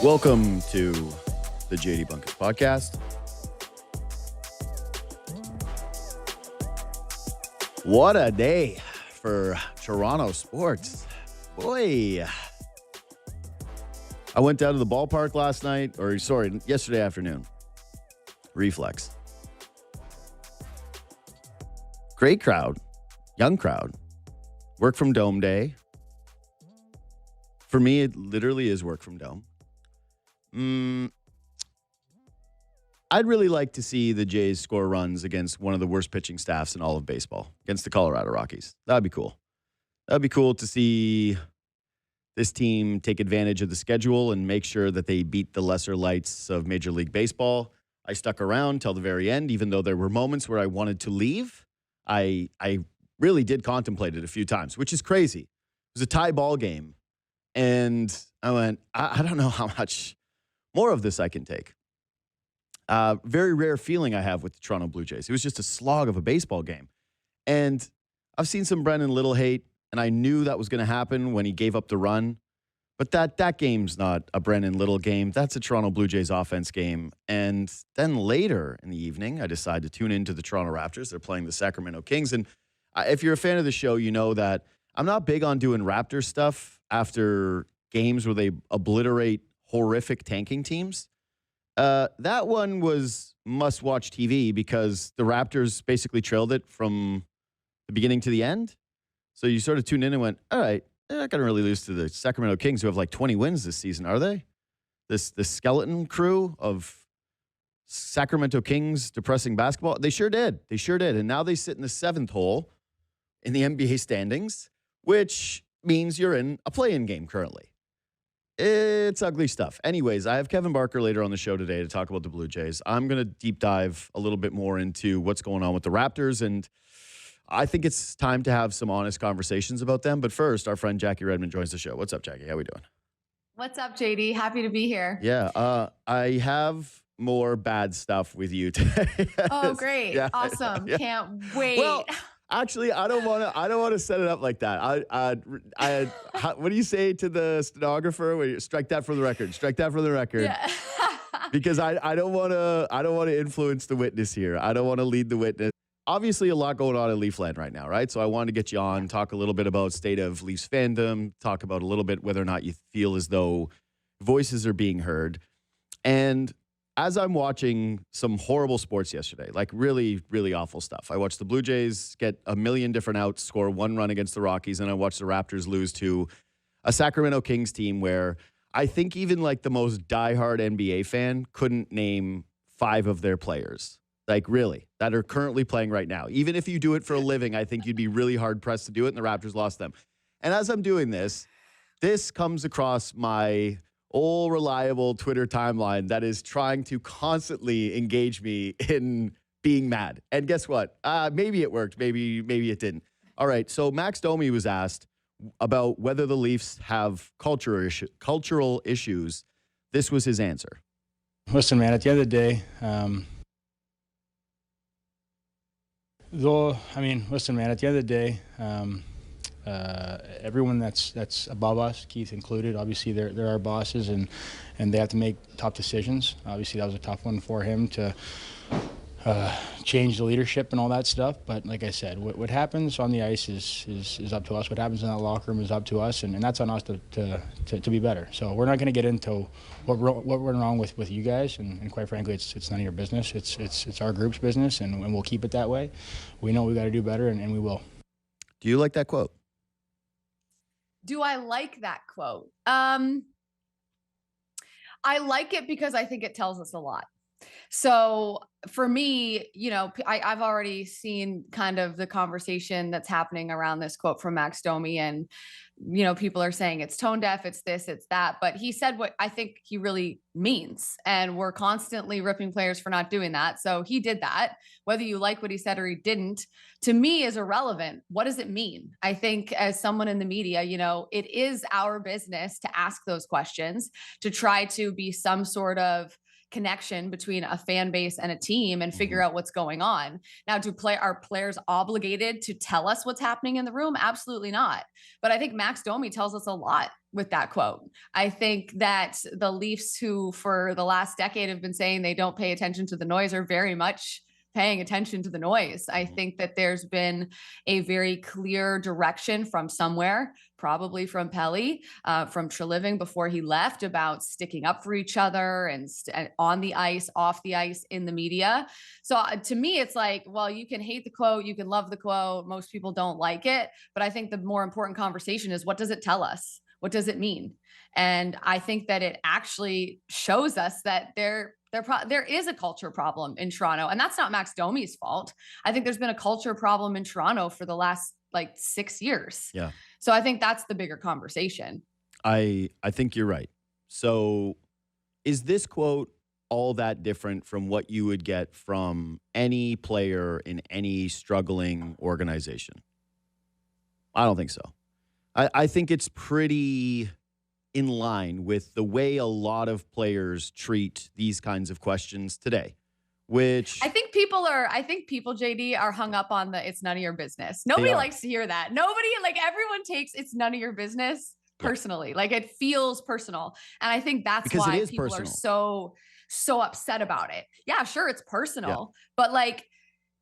Welcome to the JD Bunkis podcast. What a day for Toronto sports. Boy. I went down to the ballpark yesterday afternoon. Reflex. Great crowd. Young crowd. Work from Dome day. For me, it literally is work from Dome. I'd really like to see the Jays score runs against one of the worst pitching staffs in all of baseball, against the Colorado Rockies. That'd be cool. That'd be cool to see this team take advantage of the schedule and make sure that they beat the lesser lights of Major League Baseball. I stuck around till the very end, even though there were moments where I wanted to leave. I really did contemplate it a few times, which is crazy. It was a tie ball game. And I went, I don't know how much more of this I can take. Very rare feeling I have with the Toronto Blue Jays. It was just a slog of a baseball game. And I've seen some Brendan Little hate, and I knew that was going to happen when he gave up the run. But that game's not a Brendan Little game. That's a Toronto Blue Jays offense game. And then later in the evening, I decided to tune into the Toronto Raptors. They're playing the Sacramento Kings. And if you're a fan of the show, you know that I'm not big on doing Raptors stuff after games where they obliterate horrific tanking teams. That one was must-watch TV because the Raptors basically trailed it from the beginning to the end. So you sort of tuned in and went, all right, they're not going to really lose to the Sacramento Kings, who have like 20 wins this season, are they? This skeleton crew of Sacramento Kings depressing basketball. They sure did. They sure did. And now they sit in the 7th hole in the NBA standings, which means you're in a play-in game currently. It's ugly stuff. Anyways, I have Kevin Barker later on the show today to talk about the Blue Jays. I'm going to deep dive a little bit more into what's going on with the Raptors, and I think it's time to have some honest conversations about them. But first, our friend Jackie Redmond joins the show. What's up, Jackie? How we doing? What's up, JD? Happy to be here. Yeah, I have more bad stuff with you today. Oh, great. Yeah, awesome. yeah. Can't wait. Well, actually, I don't want to set it up like that. What do you say to the stenographer? When you strike that from the record. Strike that from the record. Yeah. Because I don't want to influence the witness here. I don't want to lead the witness. Obviously, a lot going on in Leafland right now, right? So I wanted to get you on, talk a little bit about state of Leafs fandom, talk about a little bit whether or not you feel as though voices are being heard. And as I'm watching some horrible sports yesterday, like really, really awful stuff. I watched the Blue Jays get a million different outs, score one run against the Rockies, and I watched the Raptors lose to a Sacramento Kings team where I think even like the most diehard NBA fan couldn't name 5 of their players. Like really, that are currently playing right now. Even if you do it for a living, I think you'd be really hard pressed to do it, and the Raptors lost them. And as I'm doing this comes across my old reliable Twitter timeline that is trying to constantly engage me in being mad. And guess what? Maybe it worked. Maybe it didn't. All right. So Max Domi was asked about whether the Leafs have cultural issues. This was his answer. Listen, man, at the end of the day, everyone that's above us, Keith included, obviously they're our bosses and they have to make tough decisions. Obviously that was a tough one for him to change the leadership and all that stuff. But like I said, what happens on the ice is up to us. What happens in that locker room is up to us, and that's on us to be better. So we're not going to get into what went wrong with you guys, and quite frankly, it's none of your business. It's our group's business, and we'll keep it that way. We know we got to do better, and we will. Do you like that quote? Do I like that quote? I like it because I think it tells us a lot. So for me, I've already seen kind of the conversation that's happening around this quote from Max Domi, and people are saying it's tone deaf, it's this, it's that, but he said what I think he really means, and we're constantly ripping players for not doing that. So he did that. Whether you like what he said or he didn't, to me is irrelevant. What does it mean? I think as someone in the media, it is our business to ask those questions, to try to be some sort of connection between a fan base and a team and figure out what's going on. Now, are players obligated to tell us what's happening in the room? Absolutely not. But I think Max Domi tells us a lot with that quote. I think that the Leafs, who for the last decade have been saying they don't pay attention to the noise, are very much paying attention to the noise. I think that there's been a very clear direction from somewhere, probably from Pelly, from Treliving before he left, about sticking up for each other and on the ice, off the ice, in the media. So to me, it's like, well, you can hate the quote, you can love the quote. Most people don't like it. But I think the more important conversation is, what does it tell us? What does it mean? And I think that it actually shows us that there is a culture problem in Toronto, and that's not Max Domi's fault. I think there's been a culture problem in Toronto for the last like 6 years. Yeah. So I think that's the bigger conversation. I think you're right. So is this quote all that different from what you would get from any player in any struggling organization? I don't think so. I think it's pretty in line with the way a lot of players treat these kinds of questions today, which I think people, JD, are hung up on the "it's none of your business." Nobody likes to hear that. Everyone takes "it's none of your business" personally. Like, it feels personal. And I think that's because why people are so upset about it. Yeah, sure, it's personal, but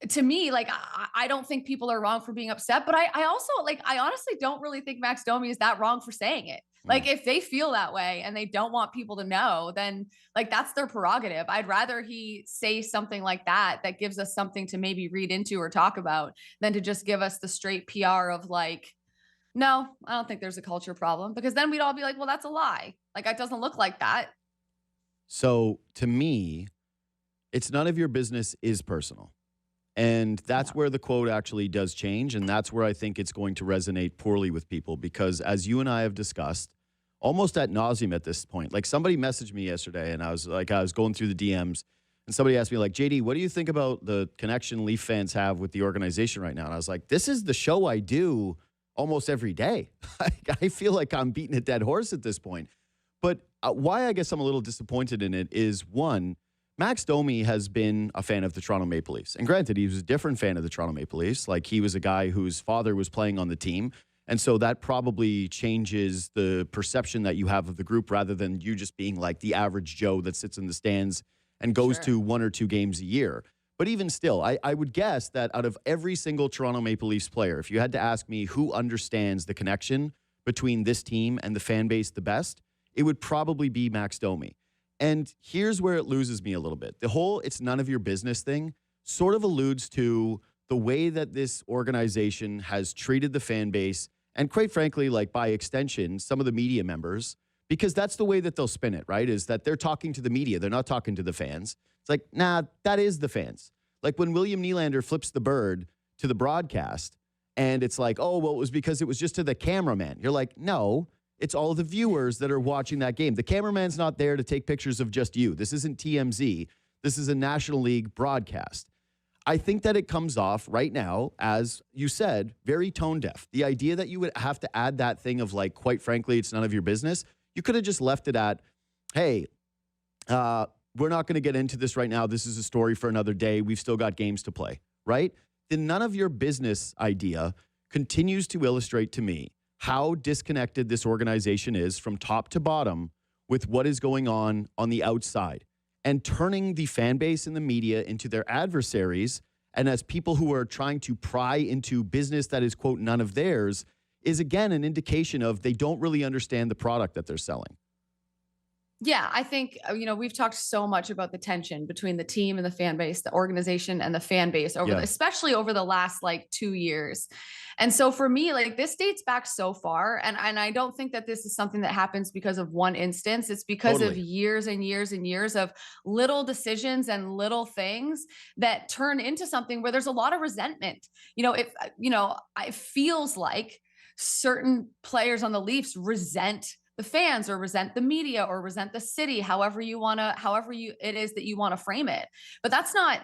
to me, I don't think people are wrong for being upset, but I also, I honestly don't really think Max Domi is that wrong for saying it. If they feel that way and they don't want people to know, then that's their prerogative. I'd rather he say something like that gives us something to maybe read into or talk about, than to just give us the straight PR of no, I don't think there's a culture problem, because then we'd all be like, well, that's a lie. It doesn't look like that. So to me, "it's none of your business" is personal. And that's where the quote actually does change. And that's where I think it's going to resonate poorly with people, because as you and I have discussed almost ad nauseum at this point, somebody messaged me yesterday and I was going through the DMs and somebody asked me, JD, what do you think about the connection Leaf fans have with the organization right now? And I was like, this is the show I do almost every day. I feel like I'm beating a dead horse at this point. But why I guess I'm a little disappointed in it is, one, Max Domi has been a fan of the Toronto Maple Leafs. And granted, he was a different fan of the Toronto Maple Leafs. He was a guy whose father was playing on the team. And so that probably changes the perception that you have of the group, rather than you just being the average Joe that sits in the stands and goes to 1 or 2 games a year. But even still, I would guess that out of every single Toronto Maple Leafs player, if you had to ask me who understands the connection between this team and the fan base the best, it would probably be Max Domi. And here's where it loses me a little bit. The whole "it's none of your business" thing sort of alludes to the way that this organization has treated the fan base, and quite frankly, by extension, some of the media members, because that's the way that they'll spin it, right? Is that they're talking to the media. They're not talking to the fans. It's nah, that is the fans. When William Nylander flips the bird to the broadcast and it's oh, well, it was because it was just to the cameraman. You're no. It's all the viewers that are watching that game. The cameraman's not there to take pictures of just you. This isn't TMZ. This is a National League broadcast. I think that it comes off right now, as you said, very tone deaf. The idea that you would have to add that thing of quite frankly, "it's none of your business." You could have just left it at, hey, we're not going to get into this right now. This is a story for another day. We've still got games to play, right? The "none of your business" idea continues to illustrate to me how disconnected this organization is from top to bottom with what is going on the outside, and turning the fan base and the media into their adversaries, and as people who are trying to pry into business that is, quote, none of theirs, is again an indication of they don't really understand the product that they're selling. Yeah, I think, we've talked so much about the tension between the team and the fan base, the organization and the fan base especially over the last 2 years. And so for me, this dates back so far. And I don't think that this is something that happens because of one instance. It's because of years and years and years of little decisions and little things that turn into something where there's a lot of resentment. It feels like certain players on the Leafs resent the fans, or resent the media, or resent the city, however it is that you want to frame it. But that's not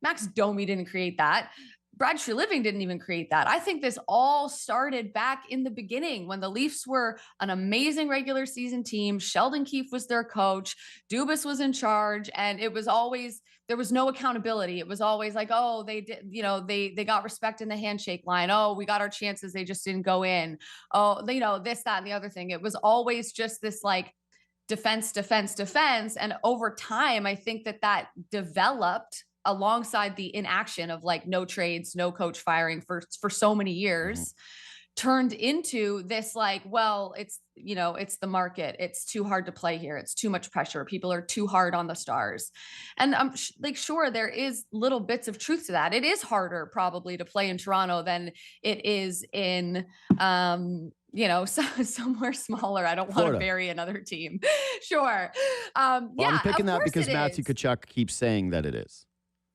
Max Domi didn't create that. Brad Treliving didn't even create that. I think this all started back in the beginning when the Leafs were an amazing regular season team. Sheldon Keefe was their coach. Dubas was in charge. And it was always, there was no accountability. It was always like, oh, they did, they got respect in the handshake line. Oh, we got our chances. They just didn't go in. Oh, this, that, and the other thing. It was always just this like defense. And over time, I think that developed alongside the inaction of like no trades, no coach firing for so many years, turned into this like, well, it's the market. It's too hard to play here. It's too much pressure. People are too hard on the Stars. And I'm like, sure, there is little bits of truth to that. It is harder probably to play in Toronto than it is in, somewhere smaller. I don't want to bury another team. Sure. Well, I'm picking that because Matthew Tkachuk keeps saying that it is.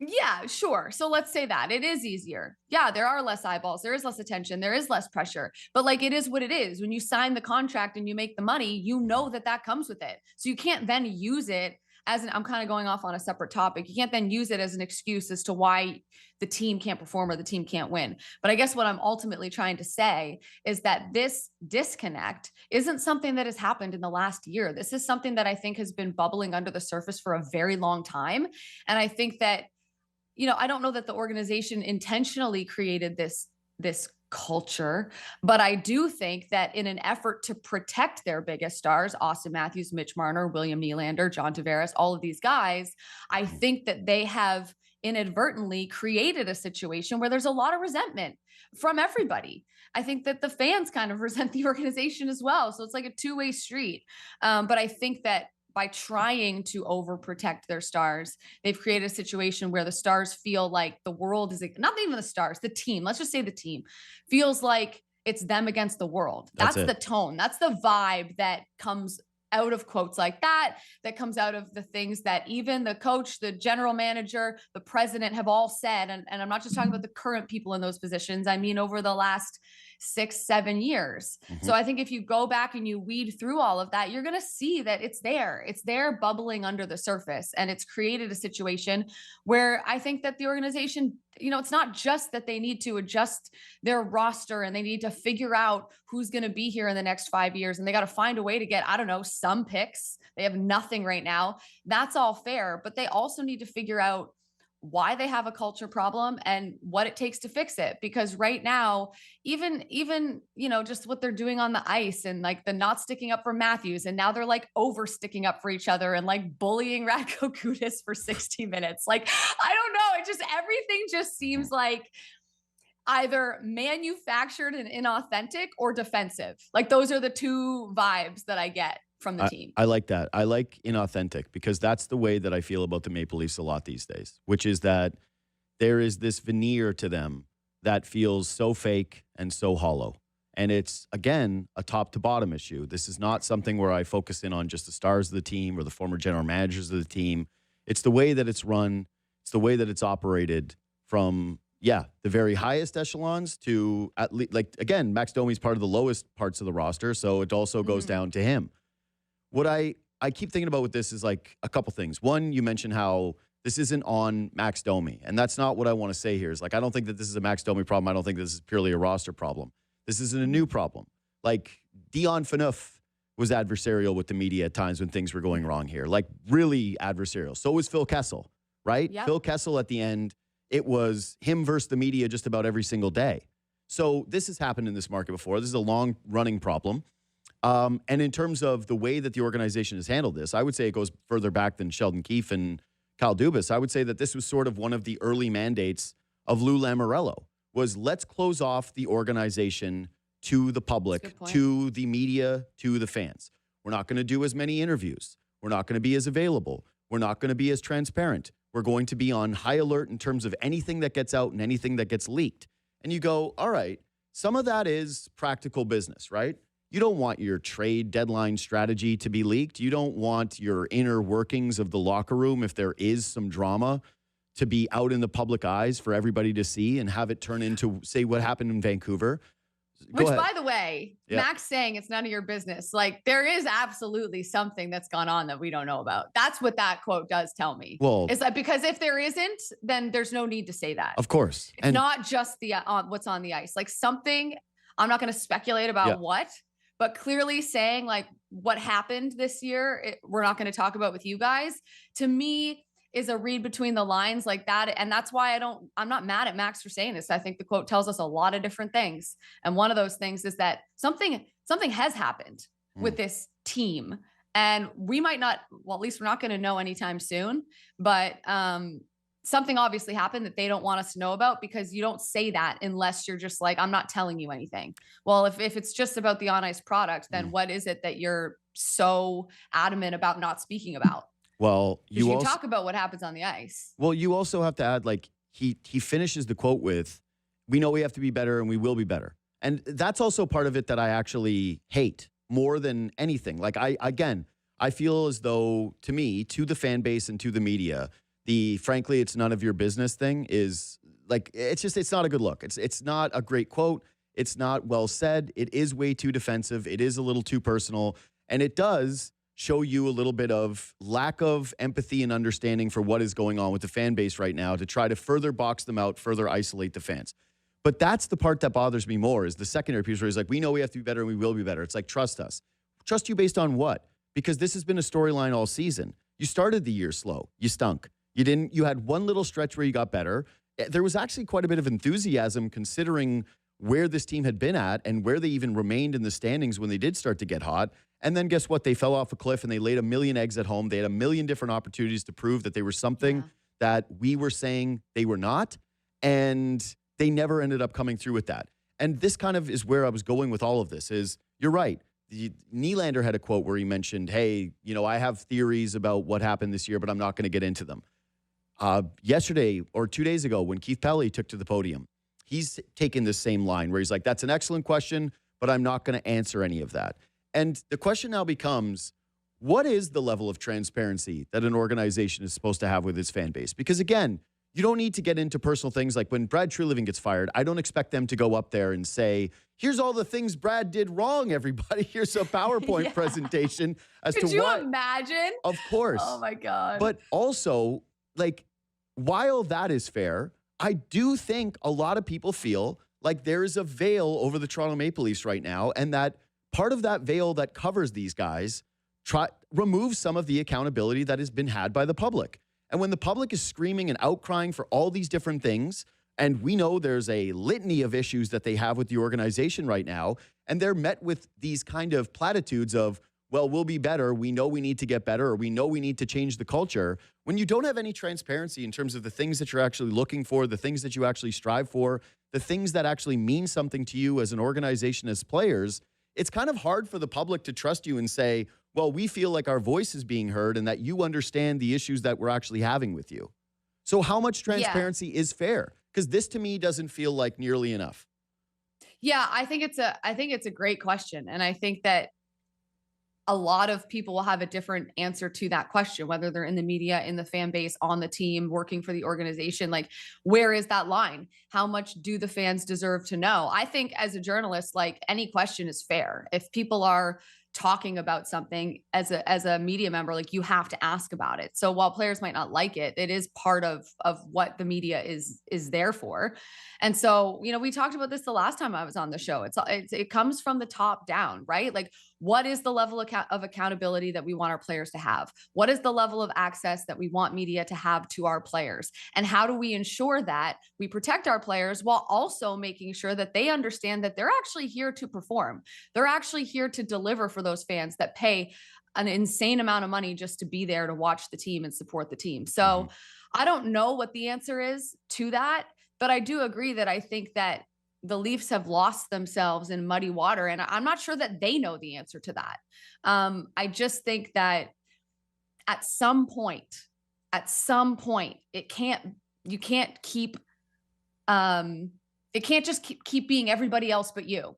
Yeah, sure. So let's say that it is easier. Yeah, there are less eyeballs. There is less attention. There is less pressure. But like, it is what it is. When you sign the contract and you make the money, you know that comes with it. So you can't then use it I'm kind of going off on a separate topic. You can't then use it as an excuse as to why the team can't perform or the team can't win. But I guess what I'm ultimately trying to say is that this disconnect isn't something that has happened in the last year. This is something that I think has been bubbling under the surface for a very long time. And I think that, I don't know that the organization intentionally created this culture, but I do think that in an effort to protect their biggest stars, Austin Matthews, Mitch Marner, William Nylander, John Tavares, all of these guys, I think that they have inadvertently created a situation where there's a lot of resentment from everybody. I think that the fans kind of resent the organization as well. So it's like a two-way street. But I think that by trying to overprotect their stars, they've created a situation where the Stars feel like the world is, not even the Stars, the team, let's just say the team, feels like it's them against the world. That's the tone. That's the vibe that comes out of quotes like that comes out of the things that even the coach, the general manager, the president have all said. And I'm not just talking about the current people in those positions. I mean, over the last 6-7 years. So I think if you go back and you weed through all of that, you're going to see that it's there bubbling under the surface. And it's created a situation where I think that the organization, it's not just that they need to adjust their roster and they need to figure out who's going to be here in the next 5 years. And they got to find a way to get, some picks. They have nothing right now. That's all fair. But they also need to figure out why they have a culture problem and what it takes to fix it. Because right now, even, just what they're doing on the ice and like the not sticking up for Matthews. And now they're like over sticking up for each other and like bullying Radko Gudas for 60 minutes. Like, I don't know. Everything just seems like either manufactured and inauthentic or defensive. Like those are the two vibes that I get from the team. I like that. I like inauthentic because that's the way that I feel about the Maple Leafs a lot these days, which is that there is this veneer to them that feels so fake and so hollow. And it's, again, a top to bottom issue. This is not something where I focus in on just the stars of the team or the former general managers of the team. It's the way that it's run. It's the way that it's operated from, the very highest echelons to, at least, like, again, Max Domi's part of the lowest parts of the roster. So it also goes down to him. What I keep thinking about with this is like a couple things. One, you mentioned how this isn't on Max Domi, and that's not what I want to say here. Is like, I don't think that this is a Max Domi problem. I don't think this is purely a roster problem. This isn't a new problem. Like, Dion Phaneuf was adversarial with the media at times when things were going wrong here, like really adversarial. So was Phil Kessel, right? Yep. Phil Kessel at the end, it was him versus the media just about every single day. So this has happened in this market before. This is a long-running problem. And in terms of the way that the organization has handled this, I would say it goes further back than Sheldon Keefe and Kyle Dubas. I would say that this was sort of one of the early mandates of Lou Lamoriello, was let's close off the organization to the public, to the media, to the fans. We're not going to do as many interviews. We're not going to be as available. We're not going to be as transparent. We're going to be on high alert in terms of anything that gets out and anything that gets leaked. And you go, all right, some of that is practical business, right? You don't want your trade deadline strategy to be leaked. You don't want your inner workings of the locker room, if there is some drama, to be out in the public eyes for everybody to see and have it turn into, say, what happened in Vancouver. Which, Go ahead. by the way, Yeah. Max saying it's none of your business. Like, there is absolutely something that's gone on that we don't know about. That's what that quote does tell me. Well, it's like, because if there isn't, then there's no need to say that. of course. It's not just the what's on the ice. Like something, I'm not going to speculate about what, but clearly saying like what happened this year, we're not going to talk about with you guys, to me is a read between the lines like that. And that's why I'm not mad at Max for saying this. I think the quote tells us a lot of different things. And one of those things is that something has happened with this team. And we might not, well, at least we're not going to know anytime soon, but something obviously happened that they don't want us to know about, because you don't say that unless you're just like, I'm not telling you anything. Well, if it's just about the on ice product, then what is it that you're so adamant about not speaking about? Well, you also talk about what happens on the ice. Well, you also have to add, like, he finishes the quote with, we know we have to be better and we will be better. And that's also part of it that I actually hate more than anything. Like, I feel as though, to me, to the fan base and to the media, frankly, it's none of your business thing is like, it's not a good look. It's not a great quote. It's not well said. It is way too defensive. It is a little too personal. And it does show you a little bit of lack of empathy and understanding for what is going on with the fan base right now to try to further box them out, further isolate the fans. But that's the part that bothers me more, is the secondary piece where he's like, we know we have to be better and we will be better. It's like, trust us. Trust you based on what? Because this has been a storyline all season. You started the year slow. You stunk. You had one little stretch where you got better. There was actually quite a bit of enthusiasm considering where this team had been at and where they even remained in the standings when they did start to get hot. And then guess what? They fell off a cliff and they laid a million eggs at home. They had a million different opportunities to prove that they were something that we were saying they were not. And they never ended up coming through with that. And this kind of is where I was going with all of this is, you're right. Nylander had a quote where he mentioned, hey, I have theories about what happened this year, but I'm not going to get into them. Yesterday or 2 days ago, when Keith Pelley took to the podium, he's taken this same line where he's like, that's an excellent question, but I'm not going to answer any of that. And the question now becomes, what is the level of transparency that an organization is supposed to have with its fan base? Because again, you don't need to get into personal things. Like when Brad Treliving gets fired, I don't expect them to go up there and say, here's all the things Brad did wrong, everybody. Here's a PowerPoint presentation as Could to you what. imagine? Of course. Oh my God. But also, like, while that is fair, I do think a lot of people feel like there is a veil over the Toronto Maple Leafs right now, and that part of that veil that covers these guys removes some of the accountability that has been had by the public. And when the public is screaming and outcrying for all these different things, and we know there's a litany of issues that they have with the organization right now, and they're met with these kind of platitudes of, well, we'll be better, we know we need to get better, or we know we need to change the culture. When you don't have any transparency in terms of the things that you're actually looking for, the things that you actually strive for, the things that actually mean something to you as an organization, as players, it's kind of hard for the public to trust you and say, well, we feel like our voice is being heard and that you understand the issues that we're actually having with you. So how much transparency is fair? Because this to me doesn't feel like nearly enough. Yeah, I think it's a great question. And I think that a lot of people will have a different answer to that question, whether they're in the media, in the fan base, on the team, working for the organization. Like, where is that line? How much do the fans deserve to know? I think as a journalist, like, any question is fair. If people are talking about something as a media member, like, you have to ask about it. So while players might not like it, it is part of what the media is there for. And so, we talked about this the last time I was on the show. It comes from the top down, right? Like, what is the level of accountability that we want our players to have? What is the level of access that we want media to have to our players? And how do we ensure that we protect our players while also making sure that they understand that they're actually here to perform? They're actually here to deliver for those fans that pay an insane amount of money just to be there to watch the team and support the team. So I don't know what the answer is to that, but I do agree that I think that the Leafs have lost themselves in muddy water, and I'm not sure that they know the answer to that. I just think that at some point, it can't just keep being everybody else but you.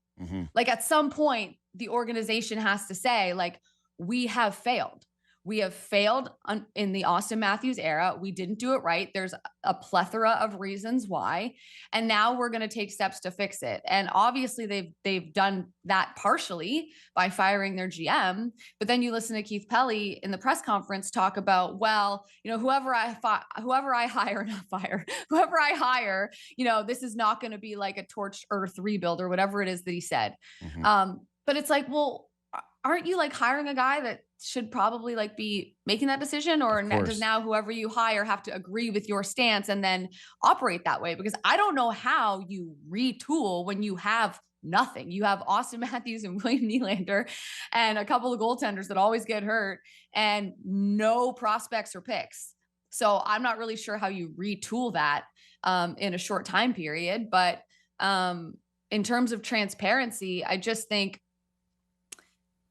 Like, at some point, the organization has to say, like, we have failed. We have failed in the Austin Matthews era. We didn't do it right. There's a plethora of reasons why. And now we're going to take steps to fix it. And obviously they've done that partially by firing their GM. But then you listen to Keith Pelly in the press conference talk about, well, whoever I hire, this is not going to be like a torched earth rebuild or whatever it is that he said. But it's like, well, aren't you like hiring a guy that should probably like be making that decision, or does now whoever you hire have to agree with your stance and then operate that way? Because I don't know how you retool when you have nothing. You have Austin Matthews and William Nylander and a couple of goaltenders that always get hurt and no prospects or picks. So I'm not really sure how you retool that in a short time period. But in terms of transparency, I just think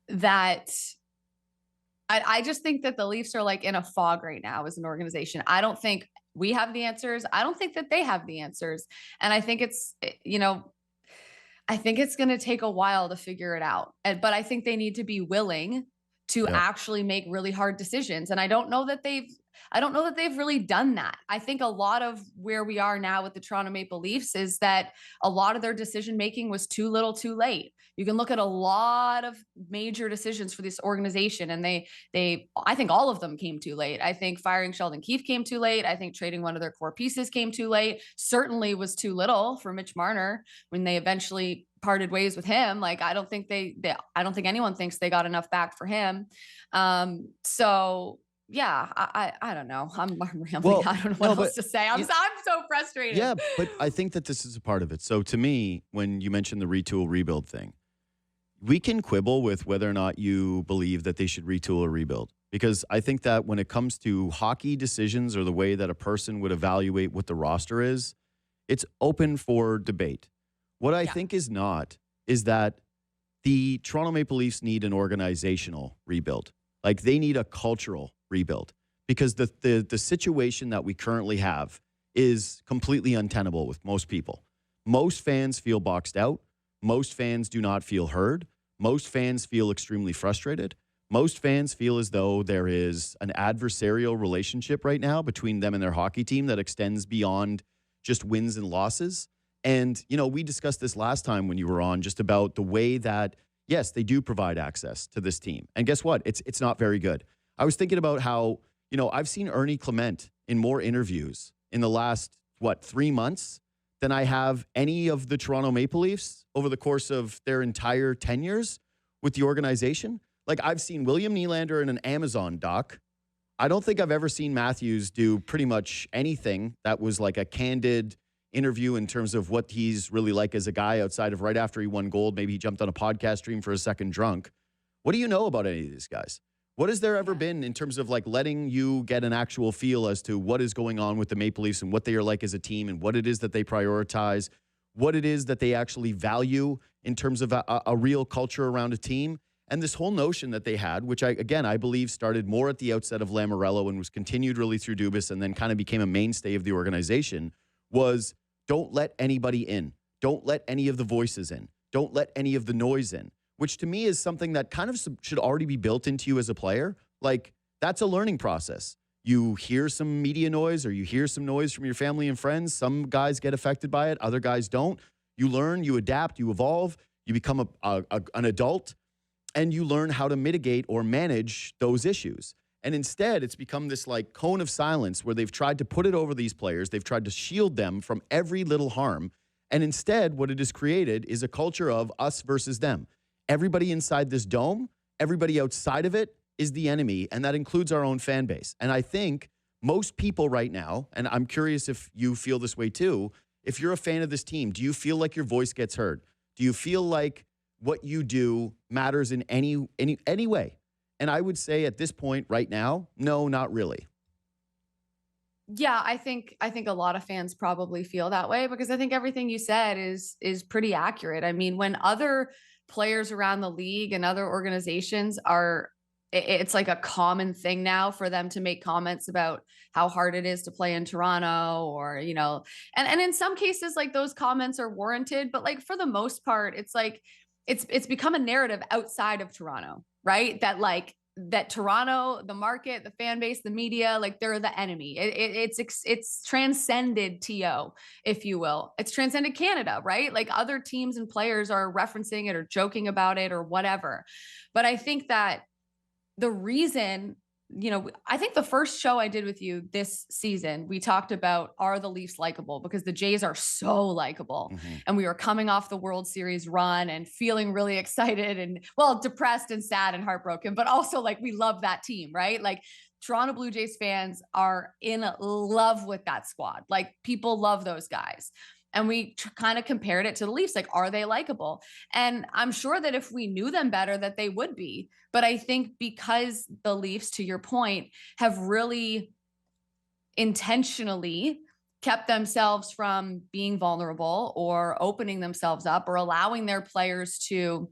that I just think that the Leafs are like in a fog right now as an organization. I don't think we have the answers. I don't think that they have the answers. And I think it's, I think it's going to take a while to figure it out. But I think they need to be willing to actually make really hard decisions. And I don't know that they've really done that. I think a lot of where we are now with the Toronto Maple Leafs is that a lot of their decision making was too little too late. You can look at a lot of major decisions for this organization, and I think all of them came too late. I think firing Sheldon Keefe came too late. I think trading one of their core pieces came too late. Certainly was too little for Mitch Marner when they eventually parted ways with him. Like, I don't think I don't think anyone thinks they got enough back for him. So yeah, I don't know. I'm rambling. Well, I don't know what else to say. I'm so frustrated. Yeah, but I think that this is a part of it. So to me, when you mentioned the retool rebuild thing, we can quibble with whether or not you believe that they should retool or rebuild. Because I think that when it comes to hockey decisions or the way that a person would evaluate what the roster is, it's open for debate. What I think is not is that the Toronto Maple Leafs need an organizational rebuild. Like, they need a cultural rebuild, because the situation that we currently have is completely untenable with most people. Most fans feel boxed out. Most fans do not feel heard. Most fans feel extremely frustrated. Most fans feel as though there is an adversarial relationship right now between them and their hockey team that extends beyond just wins and losses. And, we discussed this last time when you were on, just about the way that, yes, they do provide access to this team. And guess what? It's not very good. I was thinking about how, I've seen Ernie Clement in more interviews in the last, 3 months than I have any of the Toronto Maple Leafs over the course of their entire tenures with the organization. Like, I've seen William Nylander in an Amazon doc. I don't think I've ever seen Matthews do pretty much anything that was like a candid interview in terms of what he's really like as a guy, outside of right after he won gold. Maybe he jumped on a podcast stream for a second drunk. What do you know about any of these guys? What has there ever been in terms of like letting you get an actual feel as to what is going on with the Maple Leafs and what they are like as a team and what it is that they prioritize, what it is that they actually value in terms of a real culture around a team? And this whole notion that they had, which I believe started more at the outset of Lamoriello and was continued really through Dubas and then kind of became a mainstay of the organization, was don't let anybody in. Don't let any of the voices in. Don't let any of the noise in, which to me is something that kind of should already be built into you as a player. Like, that's a learning process. You hear some media noise or you hear some noise from your family and friends. Some guys get affected by it. Other guys don't. You learn, you adapt, you evolve, you become an adult, and you learn how to mitigate or manage those issues. And instead, it's become this like cone of silence where they've tried to put it over these players. They've tried to shield them from every little harm. And instead, what it has created is a culture of us versus them. Everybody inside this dome, everybody outside of it is the enemy. And that includes our own fan base. And I think most people right now, and I'm curious if you feel this way too, if you're a fan of this team, do you feel like your voice gets heard? Do you feel like what you do matters in any way? And I would say at this point right now, no, not really. Yeah, I think a lot of fans probably feel that way, because I think everything you said is pretty accurate. I mean, when other players around the league and other organizations it's like a common thing now for them to make comments about how hard it is to play in Toronto, or, and in some cases, like, those comments are warranted, but like for the most part, it's like, it's become a narrative outside of Toronto, right? That like that Toronto, the market, the fan base, the media, like they're the enemy. It's transcended TO, if you will. It's transcended Canada, right? Like other teams and players are referencing it or joking about it or whatever. But I think that the reason, I think the first show I did with you this season, we talked about, are the Leafs likable? Because the Jays are so likable. And we were coming off the World Series run and feeling really excited and, well, depressed and sad and heartbroken, but also like we love that team, right? Like Toronto Blue Jays fans are in love with that squad. Like people love those guys. And we kind of compared it to the Leafs. Like, are they likable? And I'm sure that if we knew them better, that they would be. But I think because the Leafs, to your point, have really intentionally kept themselves from being vulnerable or opening themselves up or allowing their players to,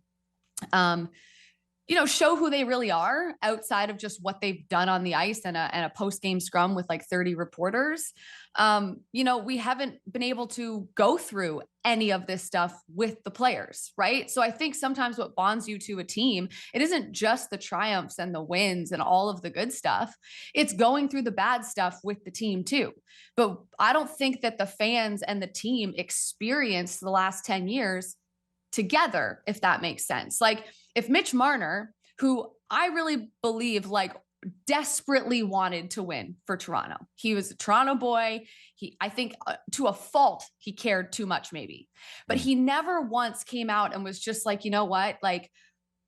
show who they really are outside of just what they've done on the ice and a post-game scrum with like 30 reporters. We haven't been able to go through any of this stuff with the players, right? So I think sometimes what bonds you to a team, it isn't just the triumphs and the wins and all of the good stuff. It's going through the bad stuff with the team too. But I don't think that the fans and the team experienced the last 10 years together, if that makes sense. Like if Mitch Marner, who I really believe like desperately wanted to win for Toronto, he was a Toronto boy. I think to a fault, he cared too much maybe, but he never once came out and was just like, you know what? Like,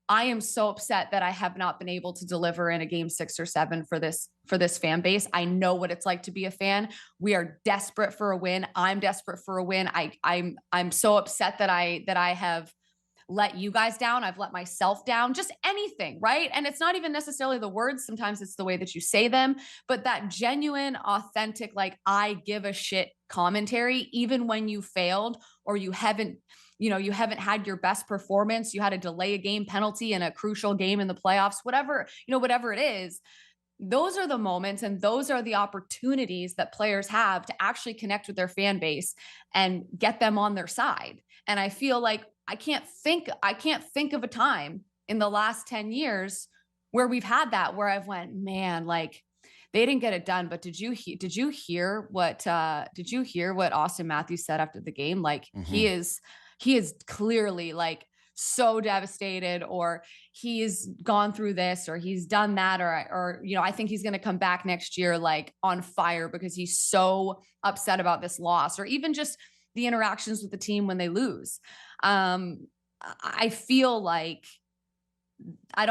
I am so upset that I have not been able to deliver in a game 6 or 7 for this fan base. I know what it's like to be a fan. We are desperate for a win. I'm desperate for a win. I'm so upset that I have let you guys down. I've let myself down, just anything, right? And it's not even necessarily the words. Sometimes it's the way that you say them, but that genuine, authentic, like I give a shit commentary, even when you failed or you haven't had your best performance, you had to delay a game penalty in a crucial game in the playoffs, whatever it is. Those are the moments and those are the opportunities that players have to actually connect with their fan base and get them on their side. And I feel like I can't think of a time in the last 10 years where we've had that, where I've went, man, like they didn't get it done. But did you hear what Austin Matthews said after the game? Like he is clearly like so devastated, or he's gone through this, or he's done that, or I think he's going to come back next year like on fire because he's so upset about this loss, or even just the interactions with the team when they lose. I feel like I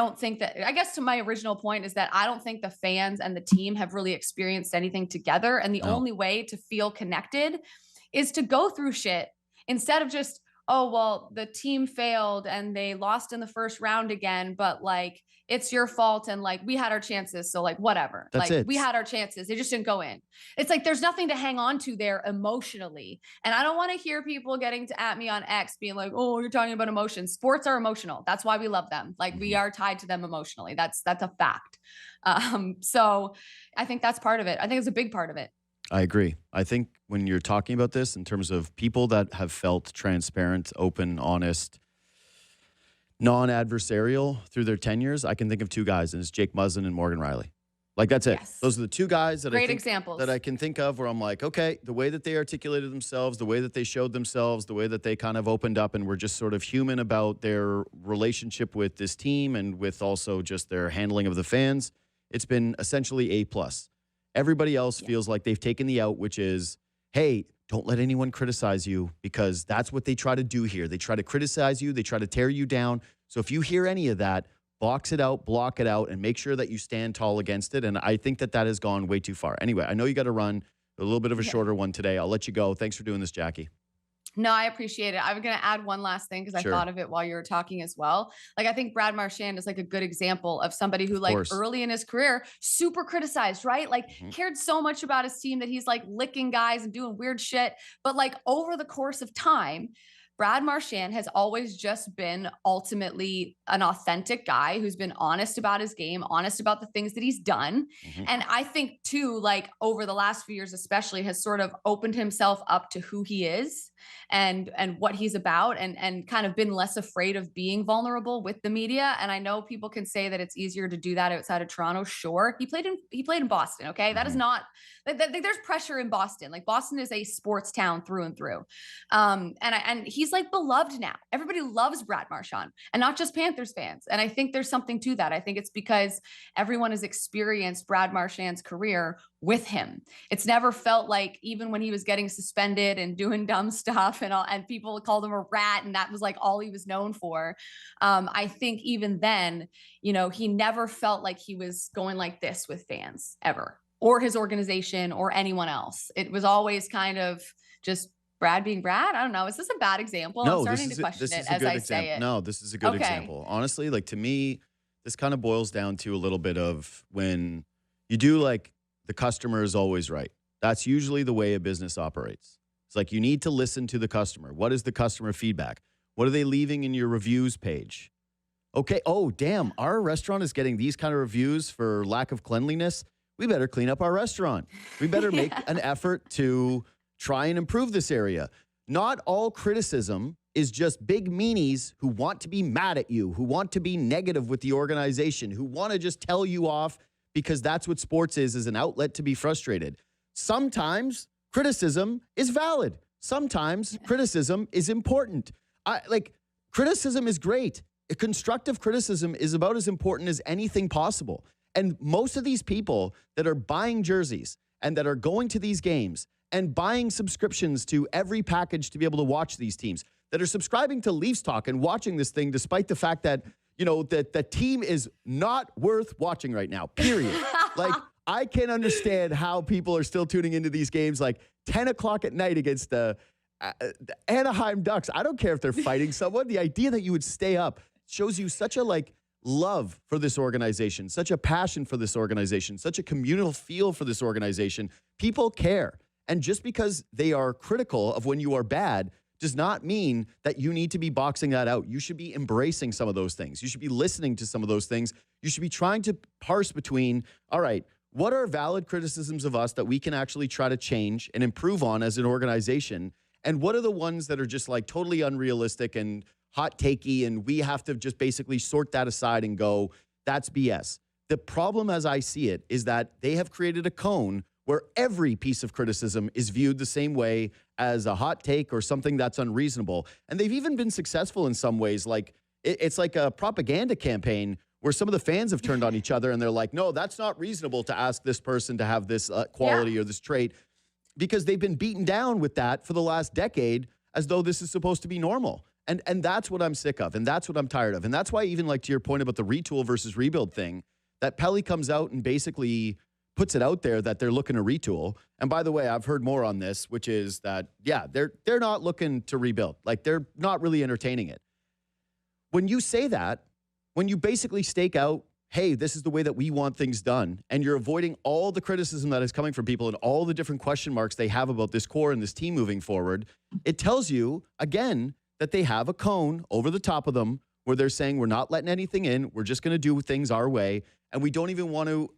guess to my original point is that I don't think the fans and the team have really experienced anything together. And the only way to feel connected is to go through shit instead of just, oh, well, the team failed and they lost in the first round again, but like, it's your fault. And like, we had our chances. So like, whatever, That's like it. we had our chances. They just didn't go in. It's like, there's nothing to hang on to there emotionally. And I don't want to hear people getting at me on X being like, oh, you're talking about emotions. Sports are emotional. That's why we love them. Like we are tied to them emotionally. That's a fact. So I think that's part of it. I think it's a big part of it. I agree. I think when you're talking about this in terms of people that have felt transparent, open, honest, non-adversarial through their tenures, I can think of 2 guys, and it's Jake Muzzin and Morgan Riley. Like, that's it. Yes. Those are the 2 guys that examples that I can think of where I'm like, okay, the way that they articulated themselves, the way that they showed themselves, the way that they kind of opened up and were just sort of human about their relationship with this team and with also just their handling of the fans, it's been essentially A+. Everybody else feels like they've taken the out, which is, hey, don't let anyone criticize you, because that's what they try to do here. They try to criticize you. They try to tear you down. So if you hear any of that, box it out, block it out, and make sure that you stand tall against it. And I think that has gone way too far. Anyway, I know you got to run, a little bit of a shorter one today. I'll let you go. Thanks for doing this, Jackie. No, I appreciate it. I'm going to add one last thing because I thought of it while you were talking as well. Like, I think Brad Marchand is like a good example of somebody who like early in his career, super criticized, right? Like cared so much about his team that he's like licking guys and doing weird shit. But like over the course of time, Brad Marchand has always just been ultimately an authentic guy who's been honest about his game, honest about the things that he's done. And I think too, like over the last few years, especially, has sort of opened himself up to who he is. and what he's about, and kind of been less afraid of being vulnerable with the media. And I know people can say that it's easier to do that outside of Toronto. Sure. He played in Boston. Okay. That is not, there's pressure in Boston. Like, Boston is a sports town through and through. And he's like beloved now. Everybody loves Brad Marchand, and not just Panthers fans. And I think there's something to that. I think it's because everyone has experienced Brad Marchand's career with him. It's never felt like, even when he was getting suspended and doing dumb stuff and people called him a rat, and that was like all he was known for. I think even then, he never felt like he was going like this with fans ever, or his organization, or anyone else. It was always kind of just Brad being Brad. I don't know. Is this a bad example? No, I'm starting to question it as I say it. No, this is a good example. Honestly, like, to me, this kind of boils down to a little bit of when you do, like, the customer is always right. That's usually the way a business operates. It's like, you need to listen to the customer. What is the customer feedback? What are they leaving in your reviews page? Okay. Oh, damn. Our restaurant is getting these kind of reviews for lack of cleanliness. We better clean up our restaurant. We better make an effort to try and improve this area. Not all criticism is just big meanies who want to be mad at you, who want to be negative with the organization, who want to just tell you off, because that's what sports is an outlet to be frustrated. Sometimes criticism is valid. Sometimes criticism is important. Criticism is great. Constructive criticism is about as important as anything possible. And most of these people that are buying jerseys and that are going to these games and buying subscriptions to every package to be able to watch these teams, that are subscribing to Leafs Talk and watching this thing, despite the fact that, that the team is not worth watching right now, period. Like, I can't understand how people are still tuning into these games like 10 o'clock at night against the Anaheim Ducks. I don't care if they're fighting someone. The idea that you would stay up shows you such a, love for this organization, such a passion for this organization, such a communal feel for this organization. People care. And just because they are critical of when you are bad does not mean that you need to be boxing that out. You should be embracing some of those things. You should be listening to some of those things. You should be trying to parse between, all right, what are valid criticisms of us that we can actually try to change and improve on as an organization? And what are the ones that are just totally unrealistic and hot takey, and we have to just basically sort that aside and go, that's BS. The problem, as I see it, is that they have created a cone where every piece of criticism is viewed the same way as a hot take or something that's unreasonable. And they've even been successful in some ways. It's like a propaganda campaign where some of the fans have turned on each other and they're like, no, that's not reasonable to ask this person to have this quality or this trait, because they've been beaten down with that for the last decade as though this is supposed to be normal. And that's what I'm sick of, and that's what I'm tired of. And that's why, even to your point about the retool versus rebuild thing, that Pelly comes out and basically puts it out there that they're looking to retool. And by the way, I've heard more on this, which is that, they're not looking to rebuild. They're not really entertaining it. When you say that, when you basically stake out, hey, this is the way that we want things done, and you're avoiding all the criticism that is coming from people and all the different question marks they have about this core and this team moving forward, it tells you, again, that they have a cone over the top of them where they're saying, we're not letting anything in. We're just going to do things our way. And we don't even want to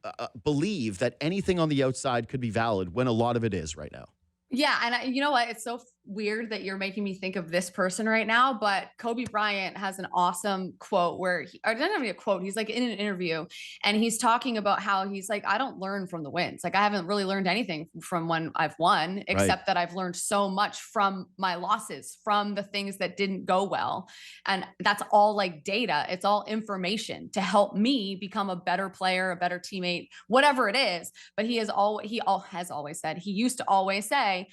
believe that anything on the outside could be valid, when a lot of it is right now. Yeah. And you know what? It's so weird that you're making me think of this person right now, but Kobe Bryant has an awesome quote where or doesn't have a quote. He's in an interview and he's talking about how he's like, I don't learn from the wins. I haven't really learned anything from when I've won, except that I've learned so much from my losses, from the things that didn't go well. And that's all data. It's all information to help me become a better player, a better teammate, whatever it is. But he has always said, he used to always say,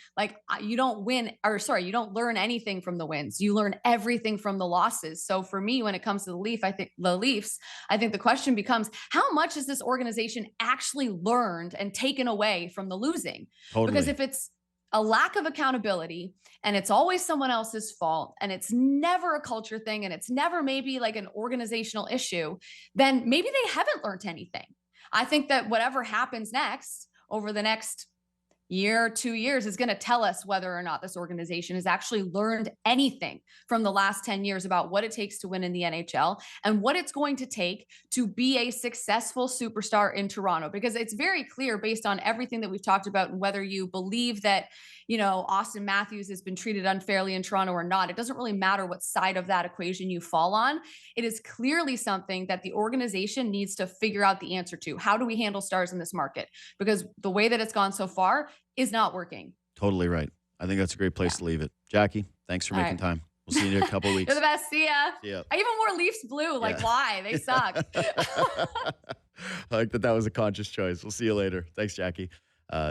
you don't win, or sorry, you don't learn anything from the wins. You learn everything from the losses. So for me, when it comes to the Leafs, I think the question becomes, how much has this organization actually learned and taken away from the losing? Totally. Because if it's a lack of accountability and it's always someone else's fault and it's never a culture thing and it's never maybe an organizational issue, then maybe they haven't learned anything. I think that whatever happens next over the next year, 2 years is going to tell us whether or not this organization has actually learned anything from the last 10 years about what it takes to win in the NHL and what it's going to take to be a successful superstar in Toronto. Because it's very clear based on everything that we've talked about, and whether you believe that, Auston Matthews has been treated unfairly in Toronto or not, it doesn't really matter what side of that equation you fall on. It is clearly something that the organization needs to figure out the answer to. How do we handle stars in this market? Because the way that it's gone so far is not working. Totally right. I think that's a great place to leave it. Jackie, thanks for making time. We'll see you in a couple weeks. You're the best. See ya. See ya. I even wore Leafs blue. Like, why? They suck. I like that was a conscious choice. We'll see you later. Thanks, Jackie.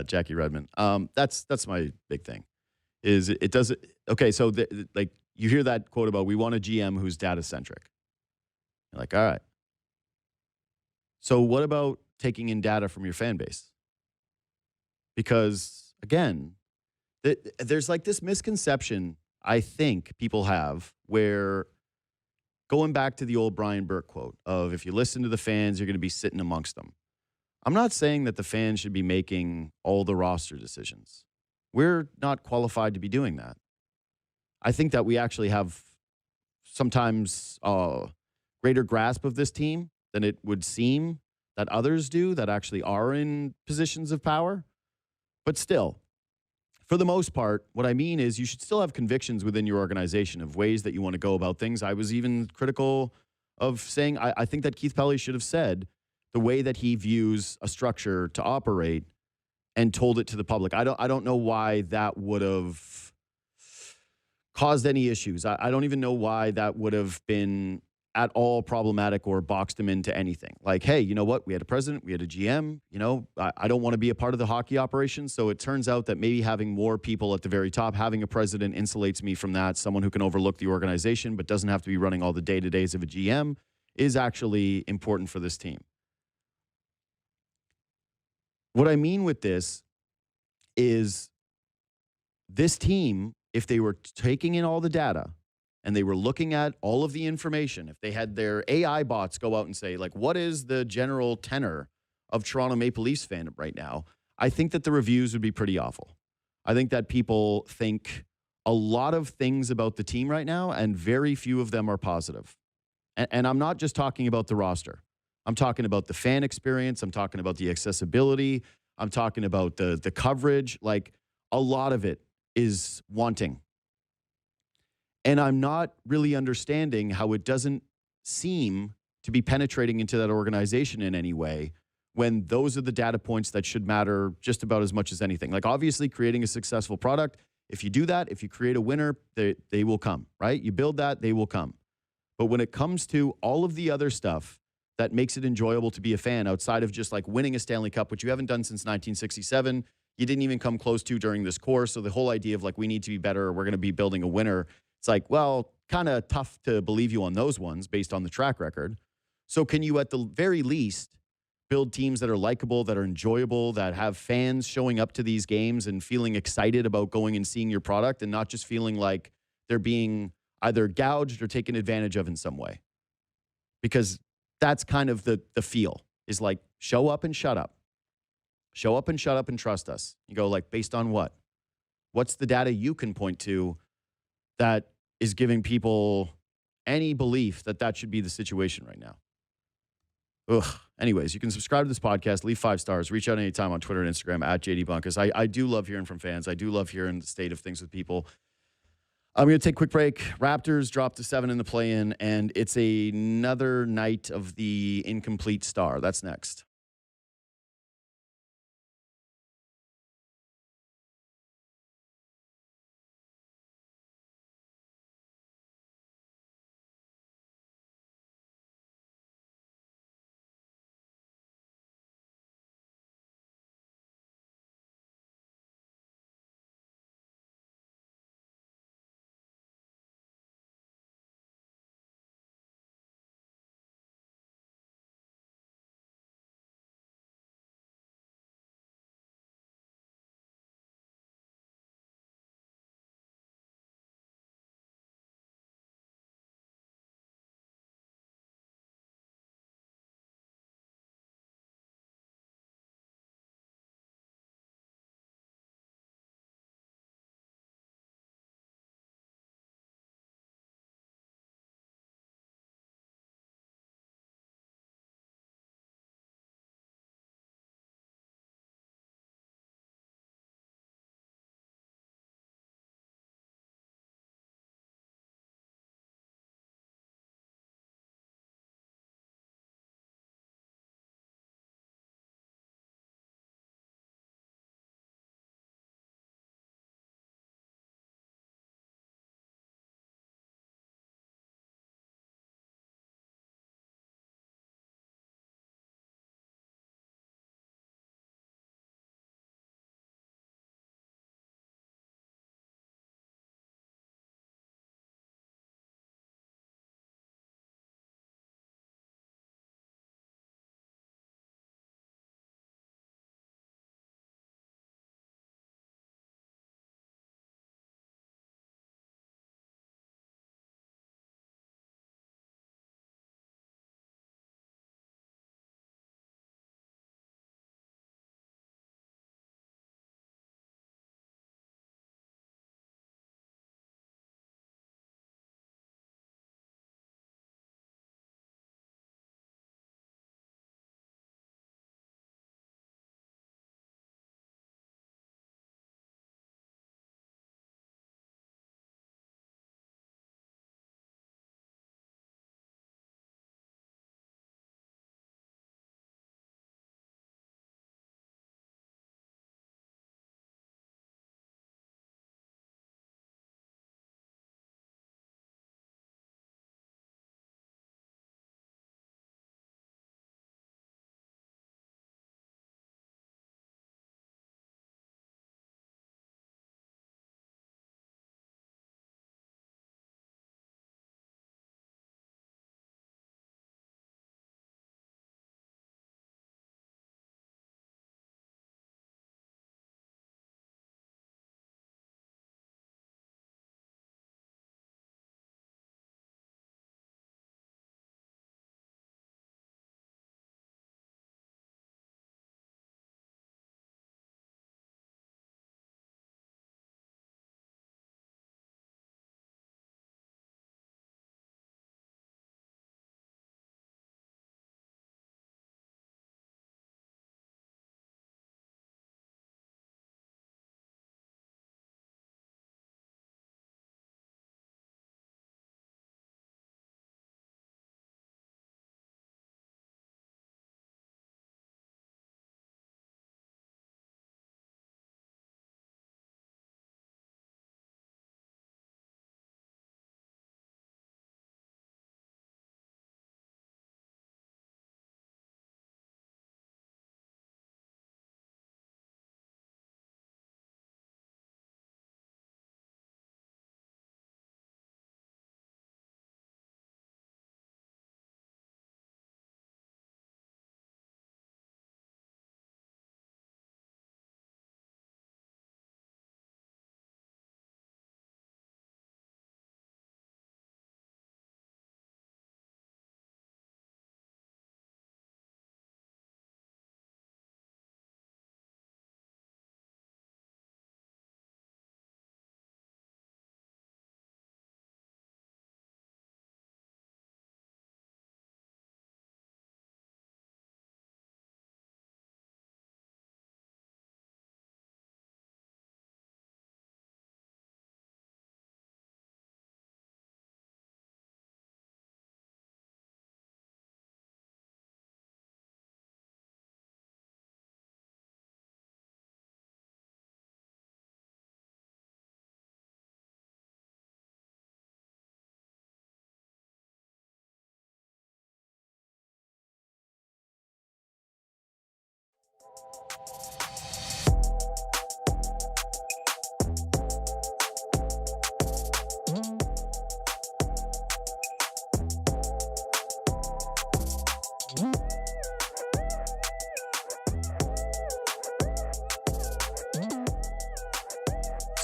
Jackie Redmond. That's my big thing. Is it does it? Okay, so like you hear that quote about we want a GM who's data centric. You're like, all right. So what about taking in data from your fan base? Because again, there's like this misconception I think people have where going back to the old Brian Burke quote of if you listen to the fans, you're going to be sitting amongst them. I'm not saying that the fans should be making all the roster decisions. We're not qualified to be doing that. I think that we actually have sometimes greater grasp of this team than it would seem that others do that actually are in positions of power. But still, for the most part, what I mean is you should still have convictions within your organization of ways that you want to go about things. I was even critical of saying I think that Keith Pelley should have said the way that he views a structure to operate and told it to the public. I don't know why that would have caused any issues. I don't even know why that would have been at all problematic or boxed him into anything. Like, hey, you know what? We had a president, we had a GM. I don't want to be a part of the hockey operation. So it turns out that maybe having more people at the very top, having a president insulates me from that. Someone who can overlook the organization but doesn't have to be running all the day-to-days of a GM is actually important for this team. What I mean with this is this team, if they were taking in all the data and they were looking at all of the information, if they had their AI bots go out and say, like, what is the general tenor of Toronto Maple Leafs fandom right now, I think that the reviews would be pretty awful. I think that people think a lot of things about the team right now, and very few of them are positive. And I'm not just talking about the roster. I'm talking about the fan experience. I'm talking about the accessibility. I'm talking about the coverage. Like, a lot of it is wanting. And I'm not really understanding how it doesn't seem to be penetrating into that organization in any way when those are the data points that should matter just about as much as anything. Like, obviously, creating a successful product, if you do that, if you create a winner, they will come, right? You build that, they will come. But when it comes to all of the other stuff that makes it enjoyable to be a fan outside of just like winning a Stanley Cup, which you haven't done since 1967, you didn't even come close to during this course. So the whole idea of like, we need to be better, or we're going to be building a winner, it's like, well, kind of tough to believe you on those ones based on the track record. So can you at the very least build teams that are likable, that are enjoyable, that have fans showing up to these games and feeling excited about going and seeing your product and not just feeling like they're being either gouged or taken advantage of in some way? Because that's kind of the feel is like, show up and shut up. Show up and shut up and trust us. You go like, based on what? What's the data you can point to that is giving people any belief that that should be the situation right now? Ugh. Anyways, you can subscribe to this podcast, leave 5 stars, reach out anytime on Twitter and Instagram at JD Bunkis. I do love hearing from fans. I do love hearing the state of things with people. I'm going to take a quick break. Raptors dropped to 7 in the play-in, and it's another night of the incomplete star. That's next.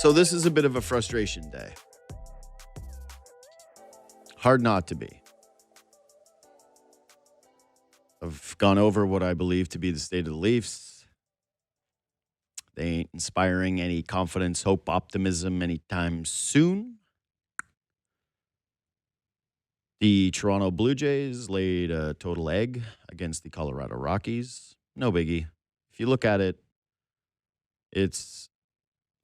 So this is a bit of a frustration day. Hard not to be. I've gone over what I believe to be the state of the Leafs. They ain't inspiring any confidence, hope, optimism anytime soon. The Toronto Blue Jays laid a total egg against the Colorado Rockies. No biggie. If you look at it, it's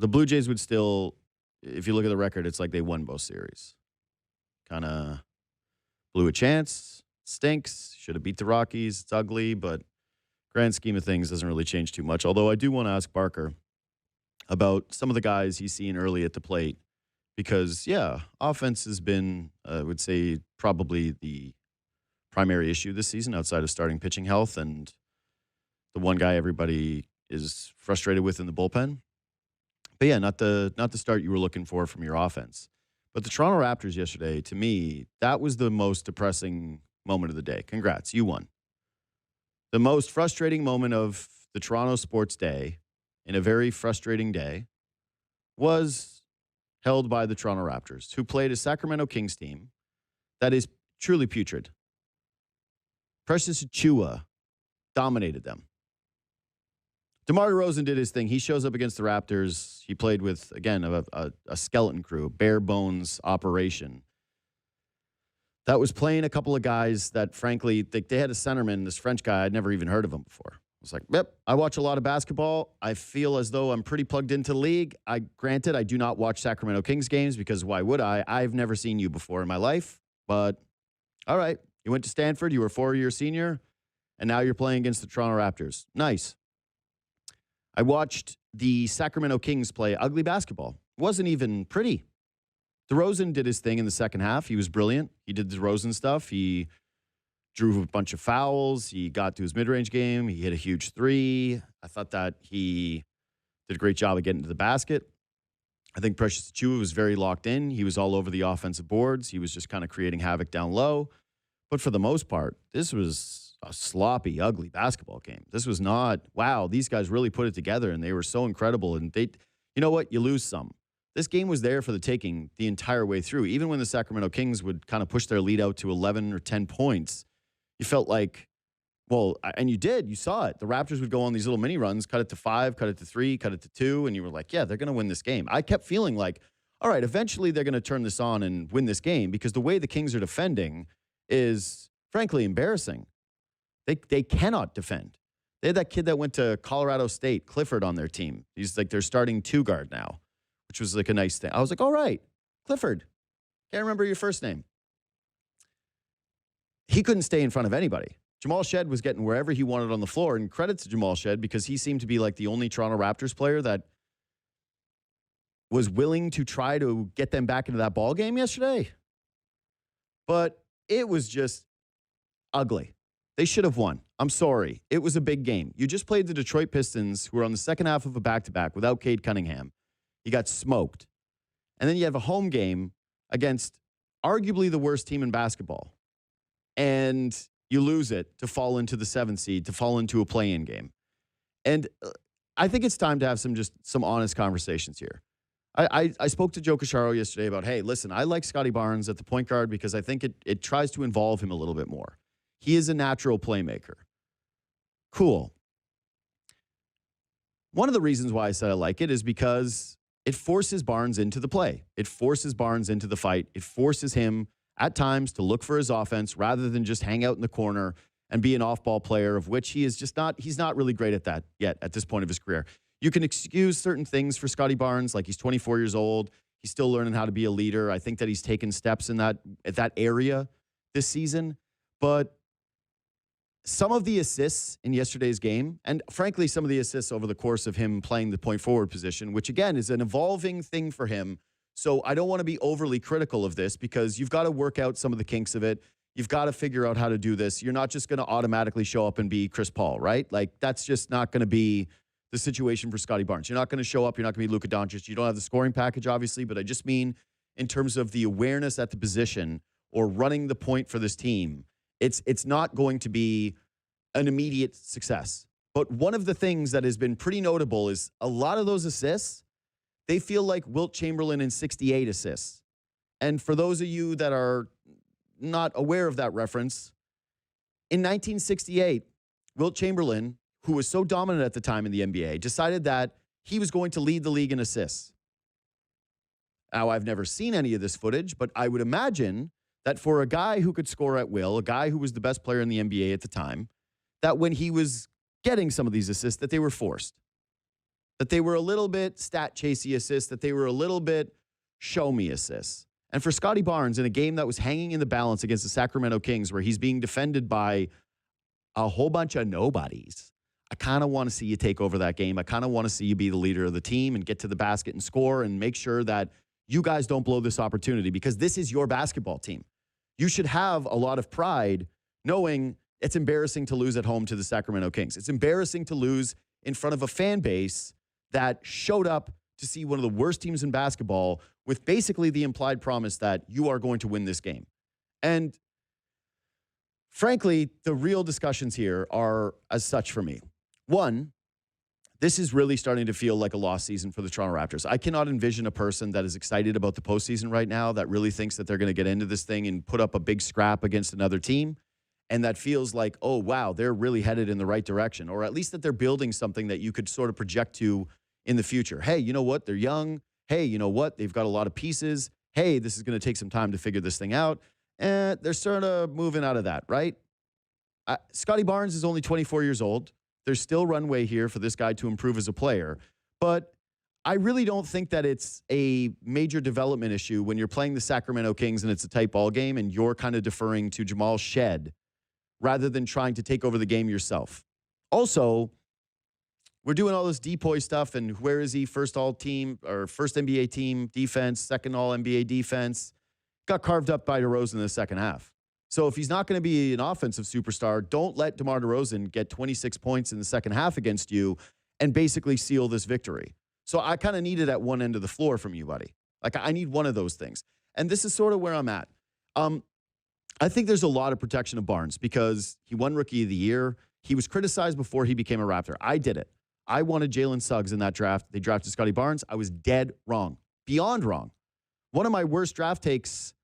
the Blue Jays would still, if you look at the record, it's like they won both series. Kind of blew a chance. Stinks. Should have beat the Rockies. It's ugly, but grand scheme of things doesn't really change too much. Although I do want to ask Barker about some of the guys he's seen early at the plate. Because, yeah, offense has been, I would say, probably the primary issue this season outside of starting pitching health and the one guy everybody is frustrated with in the bullpen. But, yeah, not the start you were looking for from your offense. But the Toronto Raptors yesterday, to me, that was the most depressing moment of the day. Congrats, you won. The most frustrating moment of the Toronto sports day in a very frustrating day was held by the Toronto Raptors, who played a Sacramento Kings team that is truly putrid. Precious Achiuwa dominated them. DeMar DeRozan did his thing. He shows up against the Raptors. He played with, again, a skeleton crew, bare bones operation. That was playing a couple of guys that, frankly, they had a centerman, this French guy. I'd never even heard of him before. I was like, yep, I watch a lot of basketball. I feel as though I'm pretty plugged into the league. Granted, I do not watch Sacramento Kings games because why would I? I've never seen you before in my life. But, all right, you went to Stanford. You were a 4-year senior, and now you're playing against the Toronto Raptors. Nice. I watched the Sacramento Kings play ugly basketball. It wasn't even pretty. DeRozan did his thing in the second half. He was brilliant. He did the DeRozan stuff. He drew a bunch of fouls. He got to his mid-range game. He hit a huge three. I thought that he did a great job of getting to the basket. I think Precious Achiuwa was very locked in. He was all over the offensive boards. He was just kind of creating havoc down low. But for the most part, this was a sloppy, ugly basketball game. This was not, wow, these guys really put it together, and they were so incredible. And they, you know what? You lose some. This game was there for the taking the entire way through. Even when the Sacramento Kings would kind of push their lead out to 11 or 10 points, you felt like, well, and you did. You saw it. The Raptors would go on these little mini runs, cut it to 5, cut it to 3, cut it to 2, and you were like, yeah, they're going to win this game. I kept feeling like, all right, eventually they're going to turn this on and win this game because the way the Kings are defending is, frankly, embarrassing. They cannot defend. They had that kid that went to Colorado State, Clifford, on their team. He's like their starting 2-guard now, which was like a nice thing. I was like, all right, Clifford. Can't remember your first name. He couldn't stay in front of anybody. Jamal Shed was getting wherever he wanted on the floor, and credit to Jamal Shed because he seemed to be like the only Toronto Raptors player that was willing to try to get them back into that ball game yesterday. But it was just ugly. They should have won. I'm sorry. It was a big game. You just played the Detroit Pistons, who were on the second half of a back-to-back without Cade Cunningham. You got smoked. And then you have a home game against arguably the worst team in basketball. And you lose it to fall into the 7th seed, to fall into a play-in game. And I think it's time to have some honest conversations here. I spoke to Joe Cacharo yesterday about, hey, listen, I like Scotty Barnes at the point guard because I think it tries to involve him a little bit more. He is a natural playmaker. Cool. One of the reasons why I said I like it is because it forces Barnes into the play. It forces Barnes into the fight. It forces him at times to look for his offense rather than just hang out in the corner and be an off-ball player, of which he is just not, he's not really great at that yet at this point of his career. You can excuse certain things for Scotty Barnes, like he's 24 years old. He's still learning how to be a leader. I think that he's taken steps in that area this season. But some of the assists in yesterday's game, and frankly, some of the assists over the course of him playing the point forward position, which again is an evolving thing for him. So I don't want to be overly critical of this because you've got to work out some of the kinks of it. You've got to figure out how to do this. You're not just going to automatically show up and be Chris Paul, right? Like that's just not going to be the situation for Scotty Barnes. You're not going to show up. You're not going to be Luka Doncic. You don't have the scoring package, obviously, but I just mean in terms of the awareness at the position or running the point for this team. It's not going to be an immediate success. But one of the things that has been pretty notable is a lot of those assists, they feel like Wilt Chamberlain in 68 assists. And for those of you that are not aware of that reference, in 1968, Wilt Chamberlain, who was so dominant at the time in the NBA, decided that he was going to lead the league in assists. Now, I've never seen any of this footage, but I would imagine that for a guy who could score at will, a guy who was the best player in the NBA at the time, that when he was getting some of these assists, that they were forced. That they were a little bit stat-chasey assists, that they were a little bit show-me assists. And for Scotty Barnes, in a game that was hanging in the balance against the Sacramento Kings, where he's being defended by a whole bunch of nobodies, I kind of want to see you take over that game. I kind of want to see you be the leader of the team and get to the basket and score and make sure that you guys don't blow this opportunity, because this is your basketball team. You should have a lot of pride knowing it's embarrassing to lose at home to the Sacramento Kings. It's embarrassing to lose in front of a fan base that showed up to see one of the worst teams in basketball with basically the implied promise that you are going to win this game. And frankly, the real discussions here are as such for me. One, this is really starting to feel like a lost season for the Toronto Raptors. I cannot envision a person that is excited about the postseason right now that really thinks that they're going to get into this thing and put up a big scrap against another team, and that feels like, oh, wow, they're really headed in the right direction, or at least that they're building something that you could sort of project to in the future. Hey, you know what? They're young. Hey, you know what? They've got a lot of pieces. Hey, this is going to take some time to figure this thing out. And they're sort of moving out of that, right? Scotty Barnes is only 24 years old. There's still runway here for this guy to improve as a player. But I really don't think that it's a major development issue when you're playing the Sacramento Kings and it's a tight ball game and you're kind of deferring to Jamal Shed rather than trying to take over the game yourself. Also, we're doing all this depoy stuff, and where is he? First all-team or first NBA team defense, second all-NBA defense. Got carved up by DeRozan in the second half. So if he's not going to be an offensive superstar, don't let DeMar DeRozan get 26 points in the second half against you and basically seal this victory. So I kind of need it at one end of the floor from you, buddy. Like, I need one of those things. And this is sort of where I'm at. I think there's a lot of protection of Barnes because he won Rookie of the Year. He was criticized before he became a Raptor. I did it. I wanted Jalen Suggs in that draft. They drafted Scotty Barnes. I was dead wrong. Beyond wrong. One of my worst draft takes,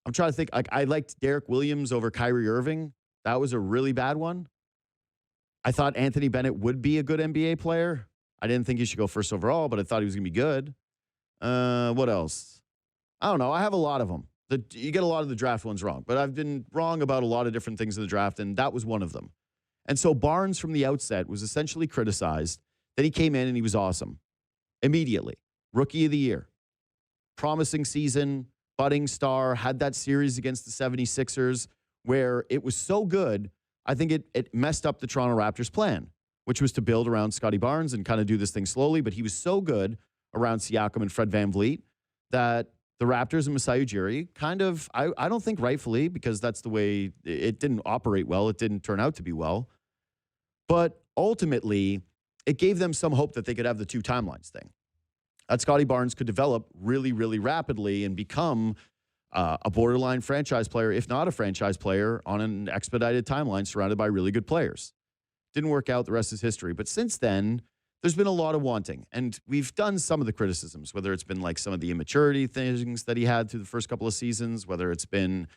I'm trying to think, like, I liked Derek Williams over Kyrie Irving. That was a really bad one. I thought Anthony Bennett would be a good NBA player. I didn't think he should go first overall, but I thought he was going to be good. What else? I don't know. I have a lot of them. You get a lot of the draft ones wrong, but I've been wrong about a lot of different things in the draft, and that was one of them. And so Barnes from the outset was essentially criticized. Then he came in and he was awesome. Immediately. Rookie of the Year. Promising season, budding star, had that series against the 76ers where it was so good, I think it messed up the Toronto Raptors' plan, which was to build around Scotty Barnes and kind of do this thing slowly. But he was so good around Siakam and Fred VanVleet that the Raptors and Masai Ujiri kind of, I don't think rightfully, because that's the way it didn't operate well. It didn't turn out to be well. But ultimately, it gave them some hope that they could have the two timelines thing. That Scotty Barnes could develop really, really rapidly and become a borderline franchise player, if not a franchise player, on an expedited timeline surrounded by really good players. Didn't work out. The rest is history. But since then, there's been a lot of wanting. And we've done some of the criticisms, whether it's been like some of the immaturity things that he had through the first couple of seasons, whether it's been,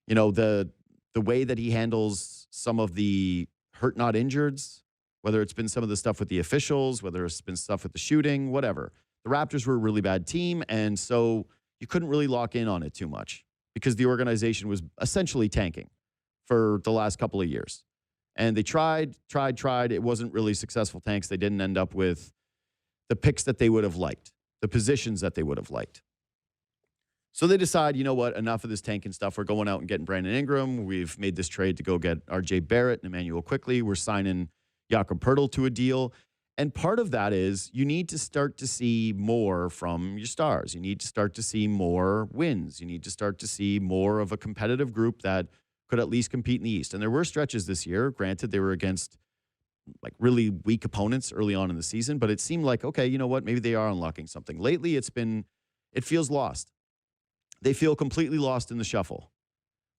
you know, the way that he handles some of the hurt not injureds, whether it's been some of the stuff with the officials, whether it's been stuff with the shooting, whatever. The Raptors were a really bad team, and so you couldn't really lock in on it too much because the organization was essentially tanking for the last couple of years. And they tried. It wasn't really successful tanks. They didn't end up with the picks that they would have liked, the positions that they would have liked. So they decide, you know what, enough of this tanking stuff. We're going out and getting Brandon Ingram. We've made this trade to go get R.J. Barrett and Emmanuel Quickly. We're signing Jakob Poeltl to a deal. And part of that is you need to start to see more from your stars. You need to start to see more wins. You need to start to see more of a competitive group that could at least compete in the East. And there were stretches this year. Granted, they were against like really weak opponents early on in the season, but it seemed like, okay, you know what, maybe they are unlocking something. Lately, it feels lost. They feel completely lost in the shuffle.